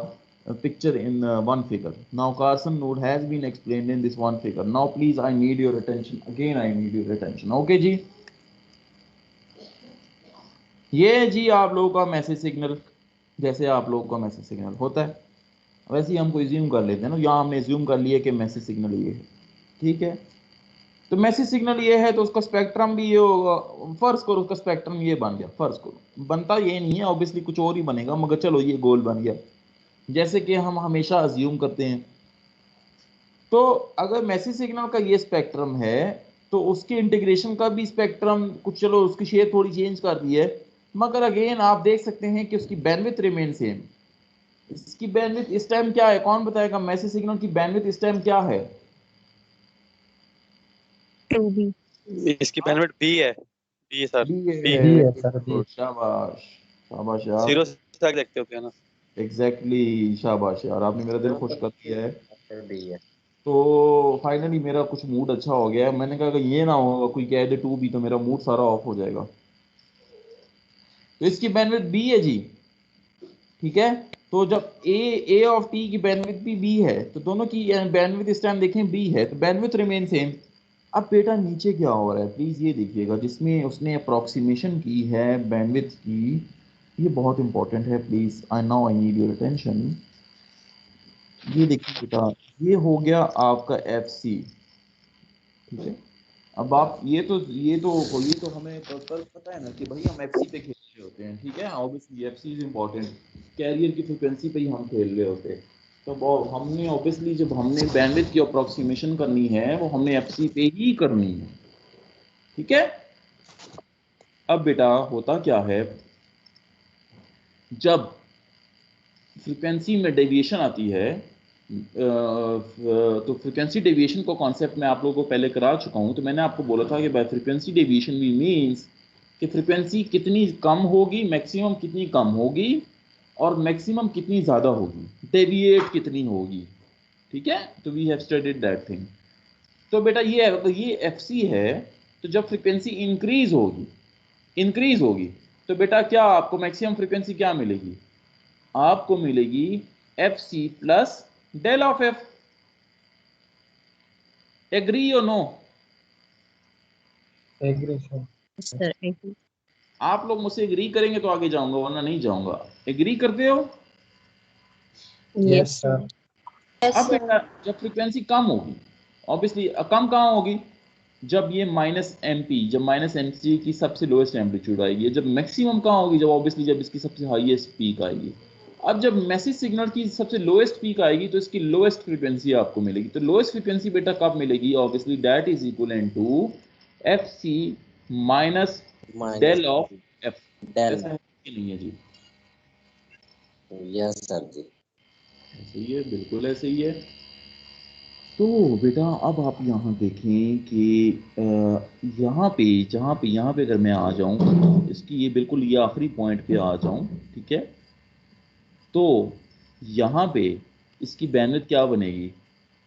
picture in one figure. Now Carson rule has been explained in this one figure. Now please I need your attention, again I need your attention. Okay जी, ये जी आप लोगों का मैसेज सिग्नल, जैसे आप लोगों का मैसेज सिग्नल होता है वैसे ही हमको एज्यूम कर लेते हैं ना, यहाँ हमने एज्यूम कर लिया कि मैसेज सिग्नल ये है। ठीक है, तो मैसेज सिग्नल ये है तो उसका स्पेक्ट्रम भी ये होगा। फर्ज करो उसका स्पेक्ट्रम ये बन गया, फर्ज करो, बनता ये नहीं है ऑब्वियसली, कुछ और ही बनेगा, मगर चलो ये गोल बन गया, जैसे कि हम हमेशा अज्यूम करते हैं। तो अगर मैसेज सिग्नल का ये स्पेक्ट्रम है, तो उसके इंटीग्रेशन का भी स्पेक्ट्रम कुछ, चलो उसकी शेप थोड़ी चेंज कर दी है, मगर अगेन आप देख सकते हैं कि उसकी बैंडविड्थ रिमेन सेम। इसकी बैंडविड्थ इस टाइम क्या है, कौन बताएगा? मैसेज सिग्नल की बैंडविड्थ इस टाइम क्या है? 2B। इसकी बैंडविड्थ बी है, बी सर, बी बी। है, बी है वेरी सर, बी। गुड, शाबाश शाबाश यार, जीरो से आगे देखते होते हैं ना। एग्जैक्टली शाबाश यार, आपने मेरा दिल खुश कर दिया है। बी है। तो फाइनली मेरा कुछ मूड अच्छा हो गया है। मैंने कहा कि ये ना होगा कोई कह दे 2b, तो मेरा मूड सारा ऑफ हो जाएगा। तो इसकी बैंडविड्थ बी है जी। ठीक है, तो जब ए ऑफ टी की बैंडविड्थ भी बी है, तो दोनों की बैंडविड्थ इस टाइम देखें बी है, तो बैंडविड्थ रिमेन सेम। अब बेटा नीचे क्या हो रहा है प्लीज ये देखिएगा, जिसमें उसने अप्रोक्सीमेशन की है बैंडविड्थ की, ये बहुत इंपॉर्टेंट है, please I now I need your attention. ये देखिए बेटा, ये हो गया आपका एफ सी। ठीक है, अब आप ये तो हमें पता है ना कि भाई हम एफसी पे खेल रहे होते हैं। ठीक है, obviously FC is important, carrier की फ्रिक्वेंसी पे ही हम खेल रहे होते हैं। तो हमने ऑब्वियसली जब हमने बैंडविड्थ की अप्रोक्सीमेशन करनी है वो हमने एफसी पे ही करनी है। ठीक है, अब बेटा होता क्या है, जब फ्रिक्वेंसी में डेविएशन आती है तो फ्रीक्वेंसी डेविएशन को कॉन्सेप्ट मैं आप लोगों को पहले करा चुका हूँ। तो मैंने आपको बोला था कि by frequency deviation we means कि फ्रीक्वेंसी कितनी कम होगी, मैक्सिमम कितनी कम होगी और मैक्सिमम कितनी ज़्यादा होगी, डेविएट कितनी होगी। ठीक है, तो we have studied that thing. तो बेटा ये एफ सी है। तो जब फ्रीक्वेंसी इंक्रीज होगी तो बेटा क्या आपको मैक्सिमम फ्रीक्वेंसी क्या मिलेगी? आपको मिलेगी F C plus del of F. Agree और no? Agree sir. Sir agree. आप लोग मुझसे एग्री करेंगे तो आगे जाऊंगा, वरना नहीं जाऊंगा। एग्री करते हो? Yes Yes, sir. sir. अब बेटा जब फ्रीक्वेंसी कम होगी, ऑब्वियसली कम कहाँ होगी? जब ये जब माइनस एम सी की सबसे लोएस्ट एम्पलीट्यूड आएगी। जब मैक्सिमम कहाँ होगी? जब ऑब्वियसली जब इसकी सबसे हाईएस्ट पीक आएगी। अब जब मैसेज सिग्नल की सबसे लोएस्ट पीक आएगी तो इसकी लोएस्ट फ्रीक्वेंसी आपको मिलेगी। तो लोएस्ट फ्रीक्वेंसी बेटा कब मिलेगी? Obviously that is equal to F C minus del of F. Del. ऐसा है कि नहीं है जी? यस सर जी। ऐसे ही है, बिल्कुल ऐसे ही है। तो बेटा अब आप यहाँ देखें कि यहाँ पे यहाँ पे अगर मैं आ जाऊँ, इसकी ये बिल्कुल ये आखिरी पॉइंट पे आ जाऊँ, ठीक है, तो यहाँ पे इसकी बैंडविड्थ क्या बनेगी?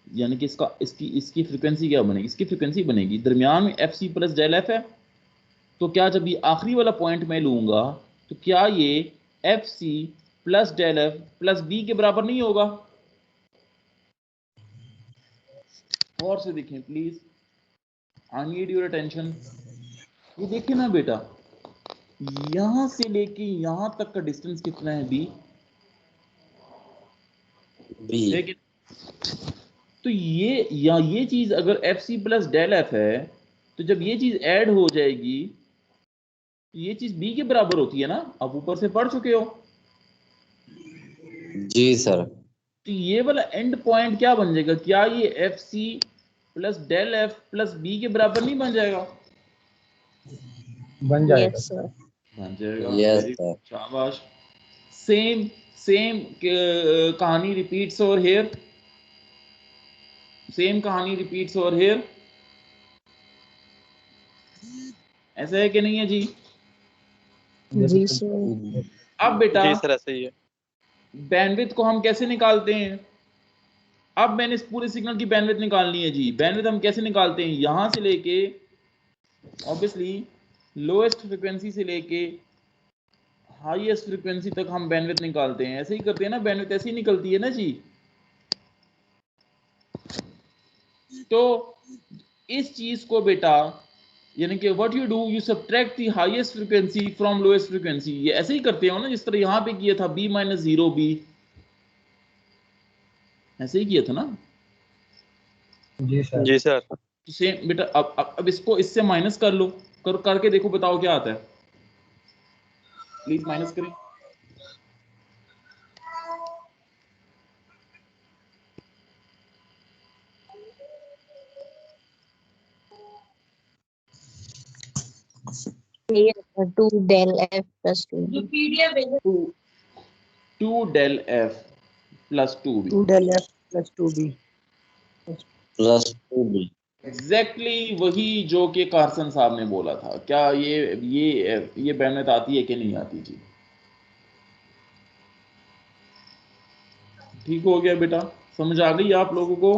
यानी कि इसकी फ्रीक्वेंसी क्या बनेगी? इसकी फ्रीक्वेंसी बनेगी दरमियान में F C plus del F है। तो क्या जब ये आखिरी वाला पॉइंट मैं लूँगा तो क्या ये F C plus del F plus B के बराबर नहीं होगा? और से देखें please, I need your attention. ये देखिए ना बेटा, यहां से लेके यहां तक का डिस्टेंस कितना है? B B. है कि? तो ये चीज अगर F C plus del F है तो जब ये चीज ऐड हो जाएगी तो ये चीज बी के बराबर होती है ना? आप ऊपर से पढ़ चुके हो। जी सर। तो ये वाला एंड पॉइंट क्या बन जाएगा? क्या ये F C plus del F plus B के बराबर नहीं बन जाएगा? बन जाएगा Yes, सर। sir. बन जाएगा। Yes very sir. शाबाश। सेम सेम कहानी रिपीट्स ओवर हियर। सेम कहानी रिपीट्स ओवर हियर। ऐसा है कि नहीं है जी? जी सर। अब बेटा जी सर ऐसे ही है। बैंडविड्थ को हम कैसे निकालते हैं? अब मैंने इस पूरे सिग्नल की बैंडविड्थ निकालनी है जी। बैंडविड्थ हम कैसे निकालते हैं? यहां से लेके ऑब्वियसली लोएस्ट फ्रीक्वेंसी से लेके हाईएस्ट फ्रीक्वेंसी तक हम बैंडविड्थ निकालते हैं। ऐसे ही करते हैं ना, बैंडविड्थ ऐसे ही निकलती है ना जी। तो इस चीज को बेटा यानी कि what you do, you subtract the highest frequency from lowest frequency. ये ऐसे ही करते हो ना, जिस तरह यहां पे किया था बी माइनस जीरो बी, ऐसे ही किया था ना। जी सर। जी सर। तो सेम बेटा अब इसको इससे माइनस कर लो, करके देखो, बताओ क्या आता है। प्लीज माइनस करें। Clear. 2 del f plus 2b. Two del F plus two B. 2 del f plus 2b। Plus two B. Exactly वही जो कि कार्सन साहब ने बोला था। क्या ये बैंडविड्थ आती है कि नहीं आती जी? ठीक हो गया बेटा, समझ आ गई आप लोगों को?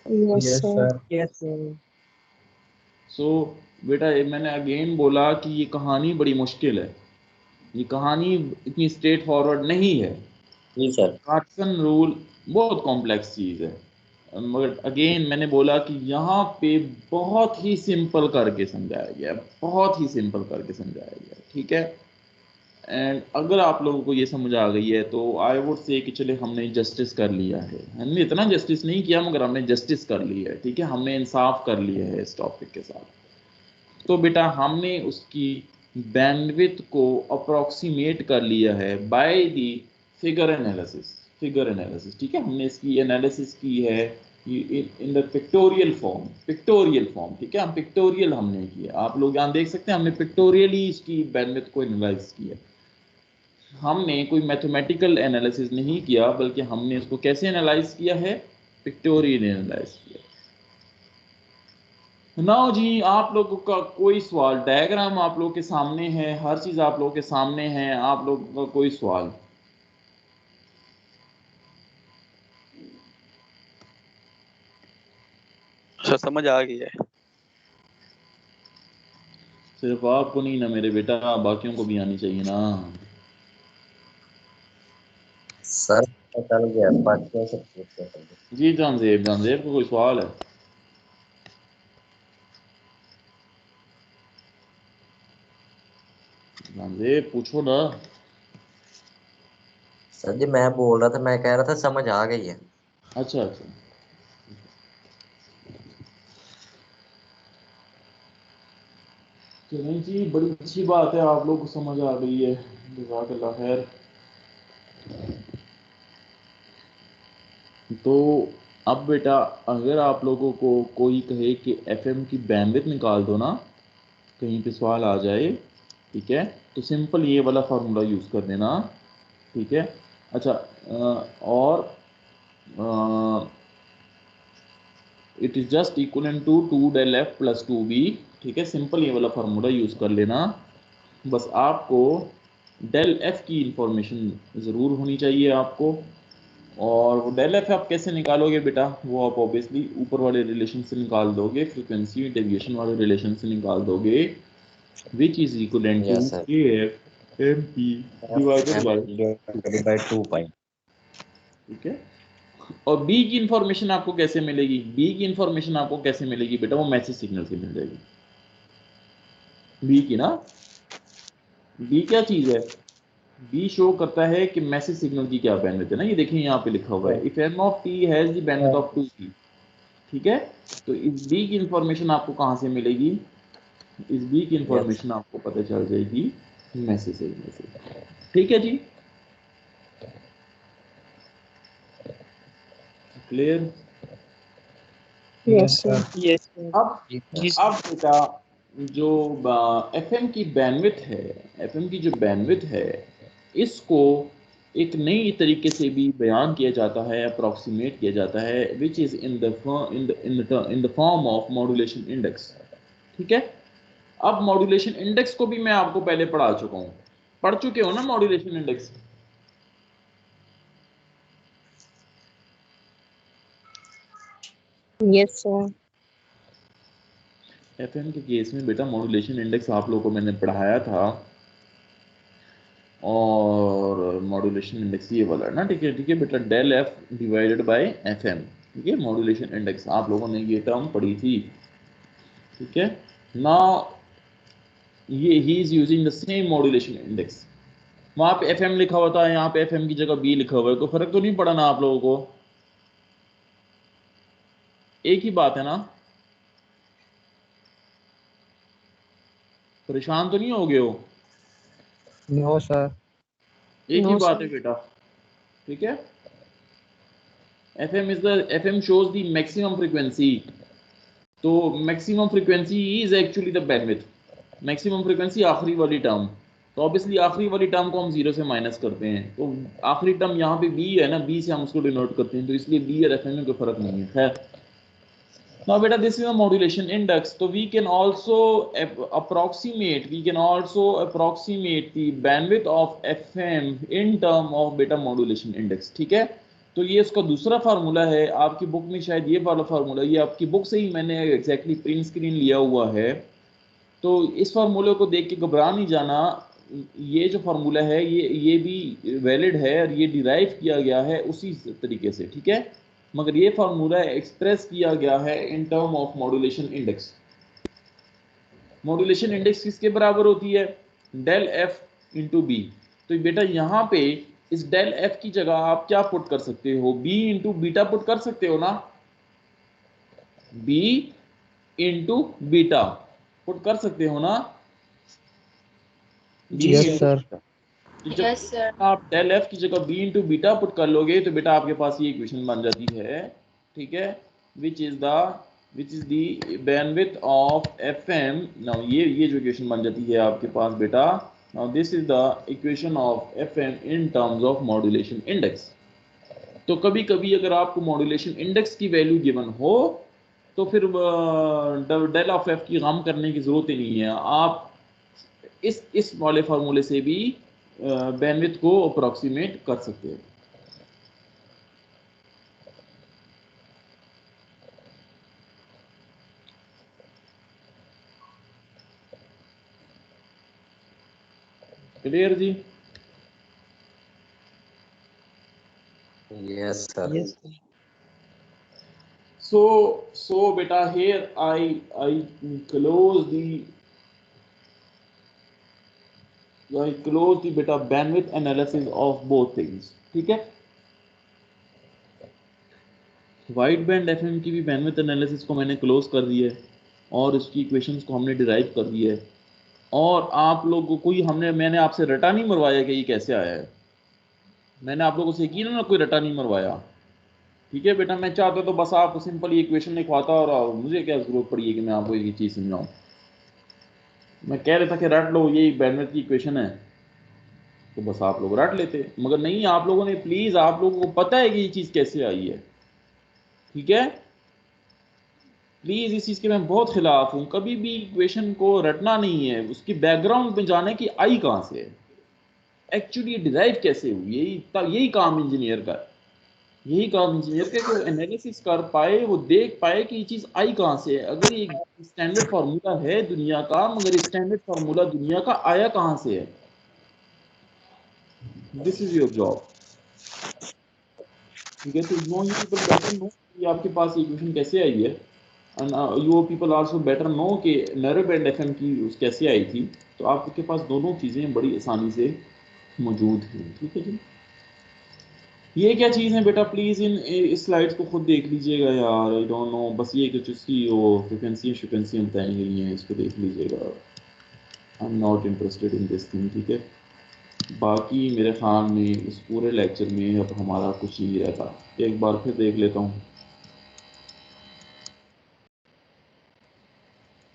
Yes, yes sir. Sir. Yes sir. So बेटा ये मैंने अगेन बोला कि ये कहानी बड़ी मुश्किल है। ये कहानी इतनी स्ट्रेट फॉरवर्ड नहीं है। जी सर। कार्सन रूल बहुत कॉम्प्लेक्स चीज़ है। मगर अगेन मैंने बोला कि यहाँ पे बहुत ही सिंपल करके समझाया गया, बहुत ही सिंपल करके समझाया गया, ठीक है। एंड अगर आप लोगों को ये समझ आ गई है तो आई वुड से कि चले हमने जस्टिस कर लिया है। हमने इतना जस्टिस नहीं किया मगर हमने जस्टिस कर लिया है, ठीक है। हमने इंसाफ कर लिया है इस टॉपिक के साथ। तो बेटा हमने उसकी बैंडविड्थ को अप्रोक्सीमेट कर लिया है बाय दी फिगर एनालिसिस, ठीक है। हमने इसकी एनालिसिस की है इन द पिक्टोरियल फॉर्म, ठीक है। हम पिक्टोरियल हमने किया, आप लोग यहाँ देख सकते हैं हमने पिक्टोरियली इसकी बैंडविड्थ को एनालाइज किया। हमने कोई मैथमेटिकल एनालिसिस नहीं किया, बल्कि हमने इसको कैसे एनालाइज किया है, पिक्टोरियल एनालाइज किया। नाउ जी, आप लोगों का कोई सवाल, डायग्राम आप लोगों के सामने है, हर चीज आप लोगों के सामने है, आप लोगों का कोई सवाल? सर समझ आ गई है। सिर्फ आपको नहीं ना मेरे बेटा, बाकियों को भी आनी चाहिए ना। सर चल गया, बाकी सब पूछते हैं। जी जानजेब को कोई सवाल है? जानजेब पूछो ना। सर जी मैं बोल रहा था, मैं कह रहा था समझ आ गई है। अच्छा अच्छा, चलें जी, बड़ी अच्छी बात है, आप लोग को समझ आ गई है, जज़ाकल्लाह खैर। तो अब बेटा, अगर आप लोगों को कोई कहे कि एफएम की बैंडविड्थ निकाल दो ना, कहीं पे सवाल आ जाए, ठीक है, तो सिंपल ये वाला फार्मूला यूज़ कर देना, ठीक है। अच्छा, और it is just equal to 2 del f + 2b, ठीक है, सिंपल ये वाला फार्मूला यूज़ कर लेना। बस आपको डेल एफ की इंफॉर्मेशन ज़रूर होनी चाहिए आपको, और वो डेल एफ आप कैसे निकालोगे बेटा, वो आप ऑब्वियसली ऊपर वाले रिलेशन से निकाल दोगे, फ्रीक्वेंसी डेविएशन वाले रिलेशन से निकाल दोगे, which is equivalent to yes sir. A F M P divided by, by 2 pi. ठीक है। और बी की इंफॉर्मेशन आपको कैसे मिलेगी, बी की इंफॉर्मेशन आपको कैसे मिलेगी बेटा, वो मैसेज सिग्नल से मिल जाएगी। बी की ना, बी क्या चीज़ है, बी शो करता है कि मैसेज सिग्नल की क्या बैंडविड्थ है ना, ये देखिए यहाँ पे लिखा हुआ है, if M of T has the bandwidth of 2p, ठीक है। तो इस बी की इंफॉर्मेशन आपको कहाँ से मिलेगी, इस बी की यस इंफॉर्मेशन आपको पता चल जाएगी मैसेज सिग्नल से, ठीक है जी, क्लियर। Yes, sir. Yes. अब जी अब बेटा, जो एफएम की बैंडविड्थ है, एफएम की जो बैंडविड्थ है, इसको एक नई तरीके से भी बयान किया जाता है, अप्रॉक्सीमेट किया जाता है, which is in the form of modulation index, ठीक है। अब मॉड्यूलेशन इंडेक्स को भी मैं आपको पहले पढ़ा चुका हूँ, पढ़ चुके हो ना modulation index? Yes, sir. FM के केस में बेटा मॉड्यूलेशन इंडेक्स आप लोगों को मैंने पढ़ाया था, और मॉड्यूलेशन इंडेक्स ये वाला है ना, ठीक है बेटा, del F divided by F M, ठीक है, मॉड्यूलेशन इंडेक्स आप लोगों ने ये टर्म पढ़ी थी, ठीक है ना। ये he is using the same modulation index, वहां पे एफ एम लिखा हुआ था, यहाँ पे एफ एम की जगह बी लिखा हुआ है, कोई फर्क तो नहीं पड़ा ना आप लोगों को, एक ही बात है ना, परेशान तो नहीं हो गए हो, No, sir. एक ही No, बात है sir. बेटा, ठीक है। F M shows the maximum frequency, तो maximum frequency is actually the bandwidth, maximum frequency आखिरी वाली टर्म, तो ऑब्वियसली आखिरी वाली टर्म को हम जीरो से माइनस करते हैं, तो आखिरी टर्म यहाँ पे बी है ना, बी से हम उसको डिनोट करते हैं, तो इसलिए बी और एफएम में कोई फर्क नहीं है। खैर, now beta, this is a modulation index, so we can also approximate the bandwidth of fm in term of beta modulation index, ठीक है। तो ये इसका दूसरा फार्मूला है, आपकी बुक में शायद ये वाला फार्मूला, ये आपकी बुक से ही मैंने एग्जैक्टली प्रिंट स्क्रीन लिया हुआ है, तो इस फार्मूले को देख के घबरा नहीं जाना, ये जो फार्मूला है ये भी वैलिड है, और ये डिराइव किया गया है उसी तरीके से, ठीक है, मगर ये फार्मूला एक्सप्रेस किया गया है in term of modulation index. Modulation index किसके बराबर होती है, डेल एफ इंटू बी, तो बेटा यहाँ पे इस डेल एफ की जगह आप क्या पुट कर सकते हो, बी इंटू बीटा पुट कर सकते हो ना, बी इंटू बीटा पुट कर सकते हो ना, बी Yes, इंटू sir. बीटा, तो जब आप डेल एफ की जगह बी इंटू बीटा पुट कर लोगे, तो बेटा आपके पास ये इक्वेशन बन जाती है, ठीक है, which is the bandwidth of F M. Now ये जो इक्वेशन बन जाती है आपके पास बेटा, Now this is the equation of FM in terms of modulation index. तो कभी कभी अगर आपको मॉड्यूलेशन इंडेक्स की वैल्यू गिवन हो तो फिर डेल ऑफ एफ की गम करने की जरूरत ही नहीं है, आप इस वाले फार्मूले से भी बैंडविड्थ को अप्रोक्सीमेट कर सकते हैं। क्लियर जी? Yes sir. Yes. So beta here I close the beta bandwidth analysis of both things, ठीक है। वाइड बैंड एफएम की भी बैंडविड्थ एनालिसिस को मैंने क्लोज कर दिया है और इसकी इक्वेशंस को हमने डिराइव कर दिया है, और आप लोगों को मैंने आपसे रटा नहीं मरवाया कि ये कैसे आया है, मैंने आप लोगों से यकीन ना कोई रटा नहीं मरवाया, ठीक है बेटा। मैं चाहता तो बस आपको सिंपल ये इक्वेशन लिखवाता और मुझे क्या जरूरत पड़ी है कि मैं आपको ये चीज़ समझाऊं। मैं कह रहा था कि रट लो, यही बैंडविड्थ की इक्वेशन है, तो बस आप लोग रट लेते, मगर नहीं, आप लोगों ने प्लीज, आप लोगों को पता है कि ये चीज़ कैसे आई है, ठीक है। प्लीज इस चीज़ के मैं बहुत खिलाफ हूं, कभी भी इक्वेशन को रटना नहीं है, उसकी बैकग्राउंड में जाने की आई कहां से है, एक्चुअली डिराइव कैसे हुई, यही काम इंजीनियर का है। यही काम इंजीनियर के वो एनालिसिस कर पाए, वो देख पाए कि ये चीज़ आई कहां से है। अगर ये स्टैंडर्ड फार्मूला है दुनिया का, मगर स्टैंडर्ड फार्मूला दुनिया का आया कहां से है, दिस इज योर जॉब, ठीक है। तो know you people better know कि आपके पास ये इक्वेशन कैसे आई है, and you people also better know कि नैरो बैंड एफएम की कैसे आई थी। तो आपके पास दोनों चीज़ें बड़ी आसानी से मौजूद हैं, ठीक है जी। ये क्या चीज़ है बेटा, प्लीज़ इस स्लाइड्स को खुद देख लीजिएगा यार, आई डोंट नो, बस ये कुछ उसकी वो फ्रिक्वेंसी बताई गई हैं, इसको देख लीजिएगा। I am not interested in this thing, ठीक है। बाकी मेरे ख्याल में इस पूरे लेक्चर में अब हमारा कुछ ही रहता, एक बार फिर देख लेता हूँ।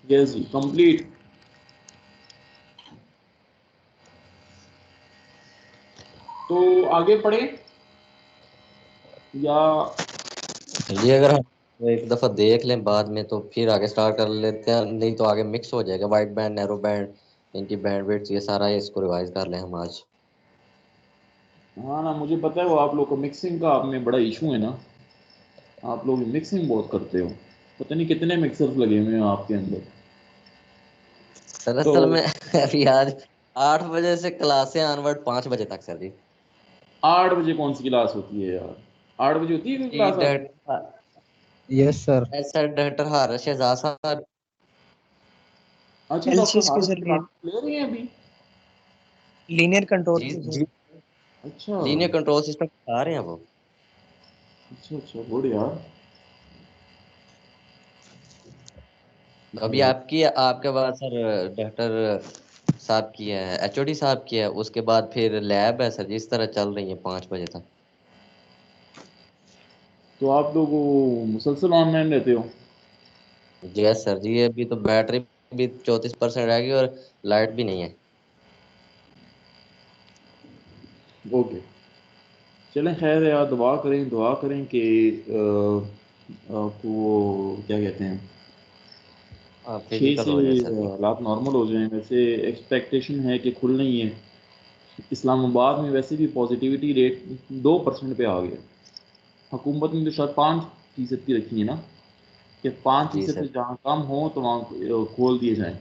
यस जी, कंप्लीट। तो आगे पढ़े या ये अगर हम एक दफा देख लें बाद में तो फिर आगे स्टार्ट कर लेते हैं, नहीं तो आगे मिक्स हो जाएगा, वाइड बैंड नैरो बैंड, इनकी बैंडविड्थ, ये सारा इसको रिवाइज कर लें हम आज। हाँ ना, मुझे पता है वो आप लोग को मिक्सिंग का आप में बड़ा इशू है ना, आप लोग मिक्सिंग बहुत करते हो, पता नहीं कितने मिक्सर्स लगे हुए हैं आपके अंदर। सर तो असल में अभी आज 8 बजे से क्लासें ऑनवर्ड 5 बजे तक सर जी। 8 बजे कौन सी क्लास होती है यार, 8 बजे होती है कोई जी क्लास आपकी? Yes, sir. Sir doctor Haris Shahzad साहब। अच्छा, डॉक्टर LCS के हारिस सर क्लास ले रहे हैं अभी? लीनियर कंट्रोल जी के जी, सर। अच्छा लीनियर कंट्रोल सिस्टम आ रहे हैं वो। अच्छा अच्छा, गुड यार। अभी गुड। आपकी आपके बाद सर डॉक्टर साहब की है, एचओडी साहब की है, उसके बाद फिर लैब है सर जी, इस तरह चल रही है 5 बजे तक। तो आप लोग वो मुसलसल ऑनलाइन रहते हो? यस सर जी, अभी तो बैटरी भी 34% रह गई और लाइट भी नहीं है। ओके, चलें, खैर है यार, दुआ करें कि आपको वो क्या कहते हैं, हाँ 6 फिजिकल से हो जाए सर जी। हालात नॉर्मल हो जाएं। वैसे एक्सपेक्टेशन है कि खुल नहीं है, इस्लामाबाद में वैसे भी पॉजिटिविटी रेट 2% पे आ गया। हुकूमत ने तो शायद 5% की रखी है ना, कि पाँच जी फीसद से सर। जहाँ कम हो तो वहाँ खोल दिए जाएं।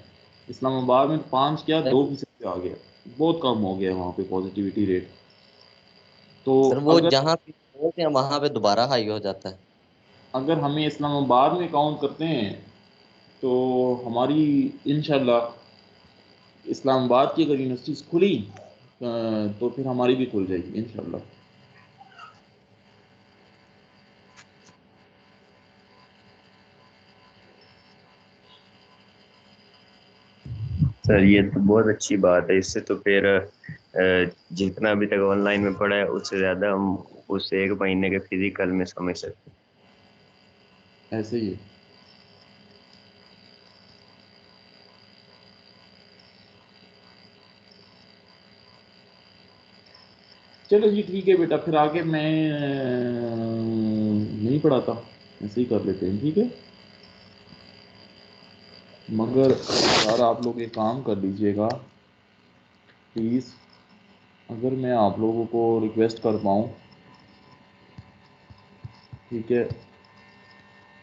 इस्लामाबाद में 5 क्या सर 2% पे आ गया, बहुत कम हो गया वहाँ पे पॉजिटिविटी रेट। तो सर वो अगर जहाँ पे होते हैं वहां पे दोबारा हाई हो जाता है। अगर हमें इस्लामाबाद में काउंट करते हैं तो हमारी इंशाल्लाह इस्लामाबाद की अगर यूनिवर्सिटीज़ खुली तो फिर हमारी भी खुल जाएगी इंशाल्लाह। सर ये तो बहुत अच्छी बात है, इससे तो फिर जितना अभी तक ऑनलाइन में पढ़ा है उससे ज़्यादा हम उस 1 महीने के फिजिकल में समझ सकते हैं। ऐसे ही है। चलो जी ठीक है बेटा, फिर आगे मैं नहीं पढ़ाता, ऐसे ही कर लेते हैं, ठीक है। मगर यार आप लोग एक काम कर लीजिएगा प्लीज़, अगर मैं आप लोगों को रिक्वेस्ट कर पाऊँ, ठीक है,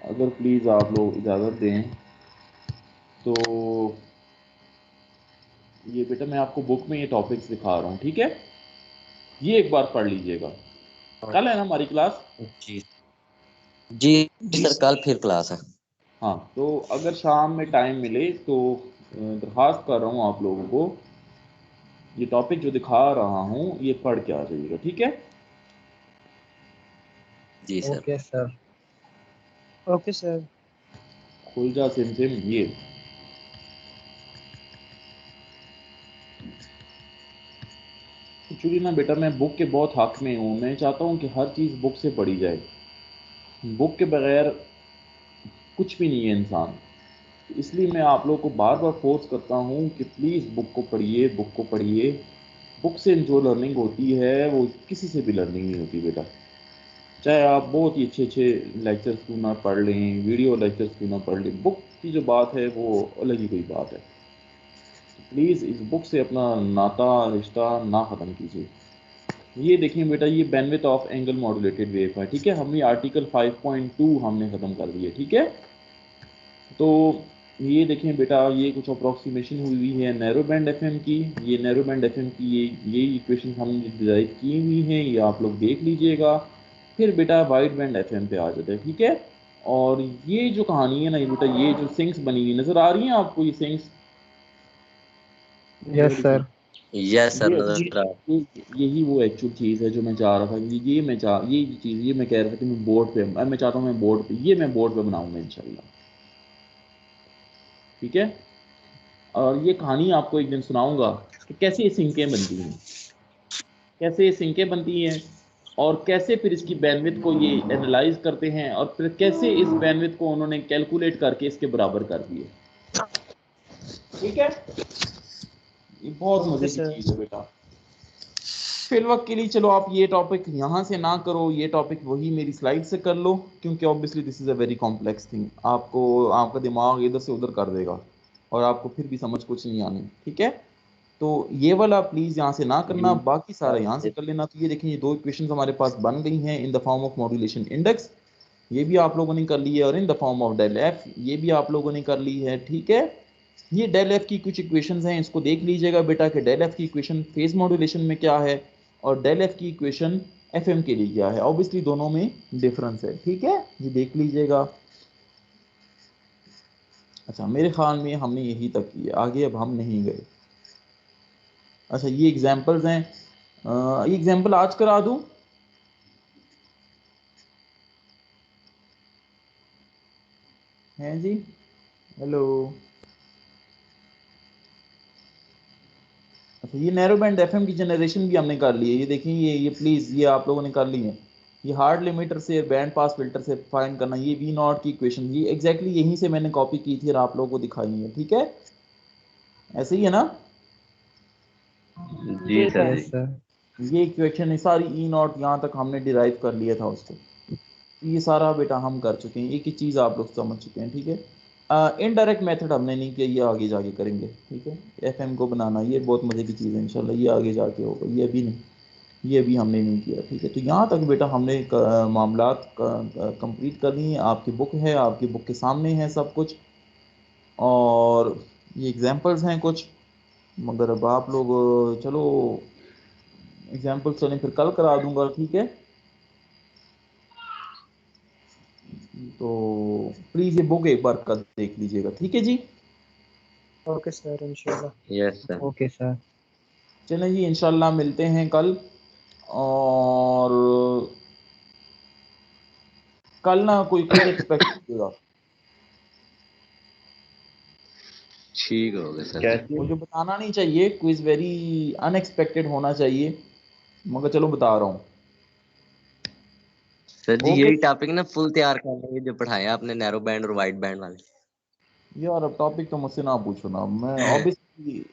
अगर प्लीज़ आप लोग इजाज़त दें तो ये बेटा मैं आपको बुक में ये टॉपिक्स दिखा रहा हूँ, ठीक है, ये एक बार पढ़ लीजिएगा। कल है ना हमारी क्लास? जी जी सर, कल फिर क्लास है। हाँ, तो अगर शाम में टाइम मिले तो दरख्वास्त कर रहा हूँ आप लोगों को, ये टॉपिक जो दिखा रहा हूँ ये पढ़ के आ जाइएगा, ठीक है। जी sir. Okay sir. Okay sir. खुल जा सिम सिम, ये एक्चुअली ना बेटा मैं बुक के बहुत हक में हूँ, मैं चाहता हूँ कि हर चीज़ बुक से पढ़ी जाए, बुक के बगैर कुछ भी नहीं है इंसान। इसलिए मैं आप लोगों को बार बार फोर्स करता हूँ कि प्लीज़ बुक को पढ़िए, बुक को पढ़िए। बुक से जो लर्निंग होती है वो किसी से भी लर्निंग नहीं होती बेटा, चाहे आप बहुत ही अच्छे अच्छे लेक्चर्स क्यों ना पढ़ लें, वीडियो लेक्चर्स क्यों ना पढ़ लें, बुक की जो बात है वो अलग ही कोई बात है। प्लीज़ इस बुक से अपना नाता रिश्ता ना ख़त्म कीजिए। ये देखिए बेटा, ये bandwidth of angle modulated wave है, ठीक है, हमने आर्टिकल 5.2 हमने ख़त्म कर दिया, ठीक है। तो ये देखें बेटा, ये कुछ अप्रॉक्सीमेशन हुई है नैरो बैंड एफएम की, ये नैरो बैंड एफएम की ये इक्वेशन हमने डिराइव की हुई हैं, ये आप लोग देख लीजिएगा। फिर बेटा वाइड बैंड एफएम पे आ जाता है, ठीक है। और ये जो कहानी है ना ये बेटा, ये जो सिंक्स बनी हुई नज़र आ रही हैं आपको, ये sinks, yes sir. Yes sir, ये नजर आ ये यही वो एक्चुअल चीज़ है जो मैं चाह रहा था कि ये चीज़ ये मैं कह रहा था कि मैं बोर्ड पे, मैं चाहता हूँ मैं बोर्ड पे, ये मैं बोर्ड पे बनाऊंगा इंशाल्लाह, ठीक है। और ये कहानी आपको एक दिन सुनाऊंगा कि कैसे ये सिंकें बनती हैं, कैसे ये सिंकें बनती हैं, और कैसे फिर इसकी बैंडविड्थ को ये एनालाइज करते हैं, और फिर कैसे इस बैंडविड्थ को उन्होंने कैलकुलेट करके इसके बराबर कर दिए, ठीक है। ये बहुत ओके मजे की सर। चीज़ है बेटा। फिर वक्त के लिए चलो आप ये टॉपिक यहाँ से ना करो, ये टॉपिक वही मेरी स्लाइड से कर लो, क्योंकि obviously this is a very complex thing, आपको आपका दिमाग इधर से उधर कर देगा और आपको फिर भी समझ कुछ नहीं आनी, ठीक है। तो ये वाला प्लीज़ यहाँ से ना करना, बाकी सारा यहाँ से कर लेना। तो ये देखें, ये दो इक्वेशंस हमारे पास बन गई हैं in the form of modulation index, ये भी आप लोगों ने कर ली है, और in the form of del F, ये भी आप लोगों ने कर ली है, ठीक है। ये डेल एफ की कुछ इक्वेशंस हैं, इसको देख लीजिएगा बेटा कि डेल एफ की इक्वेशन फेज मॉड्यूलेशन में क्या है और डेल एफ की इक्वेशन एफएम के लिए क्या है, ऑब्वियसली दोनों में डिफरेंस है, ठीक है, ये देख लीजिएगा। अच्छा, मेरे ख्याल में हमने यही तक किया, आगे अब हम नहीं गए। अच्छा, ये एग्जांपल्स हैं, ये एग्जांपल आज करा दूं? हैं जी, हेलो। अच्छा, ये नैरो बैंड एफएम की जनरेशन भी हमने कर ली है, ये देखिए, ये प्लीज़ ये आप लोगों ने कर ली है। ये हार्ड लिमिटर से बैंड पास फिल्टर से फाइंड करना, ये वी नॉट की इक्वेशन, ये एग्जैक्टली यहीं से मैंने कॉपी की थी और आप लोगों को दिखाई है, ठीक है, ऐसे ही है ना। जी सर यस जी। सर। ये इक्वेशन है सारी, ई नॉट यहाँ तक हमने डिराइव कर लिया था उसको, ये सारा बेटा हम कर चुके हैं, एक ही चीज़ आप लोग समझ चुके हैं, ठीक है। इनडायरेक्ट मेथड हमने नहीं किया, ये आगे जाके करेंगे, ठीक है। एफएम को बनाना ये बहुत मज़े की चीज़ है इंशाल्लाह, ये आगे जाके होगा, ये अभी नहीं, ये अभी हमने नहीं किया, ठीक है। तो यहाँ तक बेटा हमने मामलात कंप्लीट कर लिए हैं, आपकी बुक है, आपकी बुक के सामने है सब कुछ, और ये एग्जांपल्स हैं कुछ, मगर अब आप लोग चलो एग्जांपल्स चलें फिर कल करा दूंगा, ठीक है। तो प्लीज़ ये बुक एक बार कल देख लीजिएगा, ठीक है जी। ओके सर, इंशाल्लाह। Yes sir. Okay sir. चलें जी, इंशाल्लाह मिलते हैं कल, और कल ना कोई क्विज एक्सपेक्ट कीजिएगा, ठीक हो गया सर। कैसे? मुझे बताना नहीं चाहिए, क्विज वेरी अनएक्सपेक्टेड होना चाहिए, मगर चलो बता रहा हूँ। सर जी ओके यही टॉपिक ना फुल तैयार कर लेंगे जो पढ़ाया आपने नैरो बैंड और वाइड बैंड वाले। यार, अब टॉपिक तो मुझसे ना पूछो ना, मैं ऑब्वियसली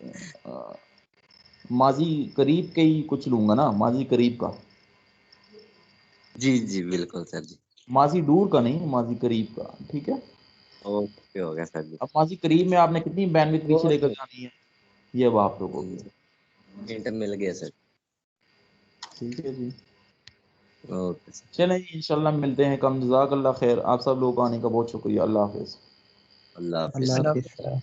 माजी करीब के ही कुछ लूंगा ना, माजी करीब का, जी जी बिल्कुल सर जी। माजी दूर का नहीं, माजी करीब का, ठीक है। ओके हो गया सर जी। अब माजी करीब में आपने कितनी बैंडविड्थ पीछे लेकर जानी है, ये अब आप लोगों को, हिंट मिल गया सर। ठीक है जी। Okay sir. चलें जी, इंशाल्लाह मिलते हैं कम। जज़ाकल्लाह खैर, आप सब लोगों को आने का बहुत शुक्रिया। अल्लाह हाफिज़। अल्लाह हाफिज़। अल्लाह हाफिज़ सर।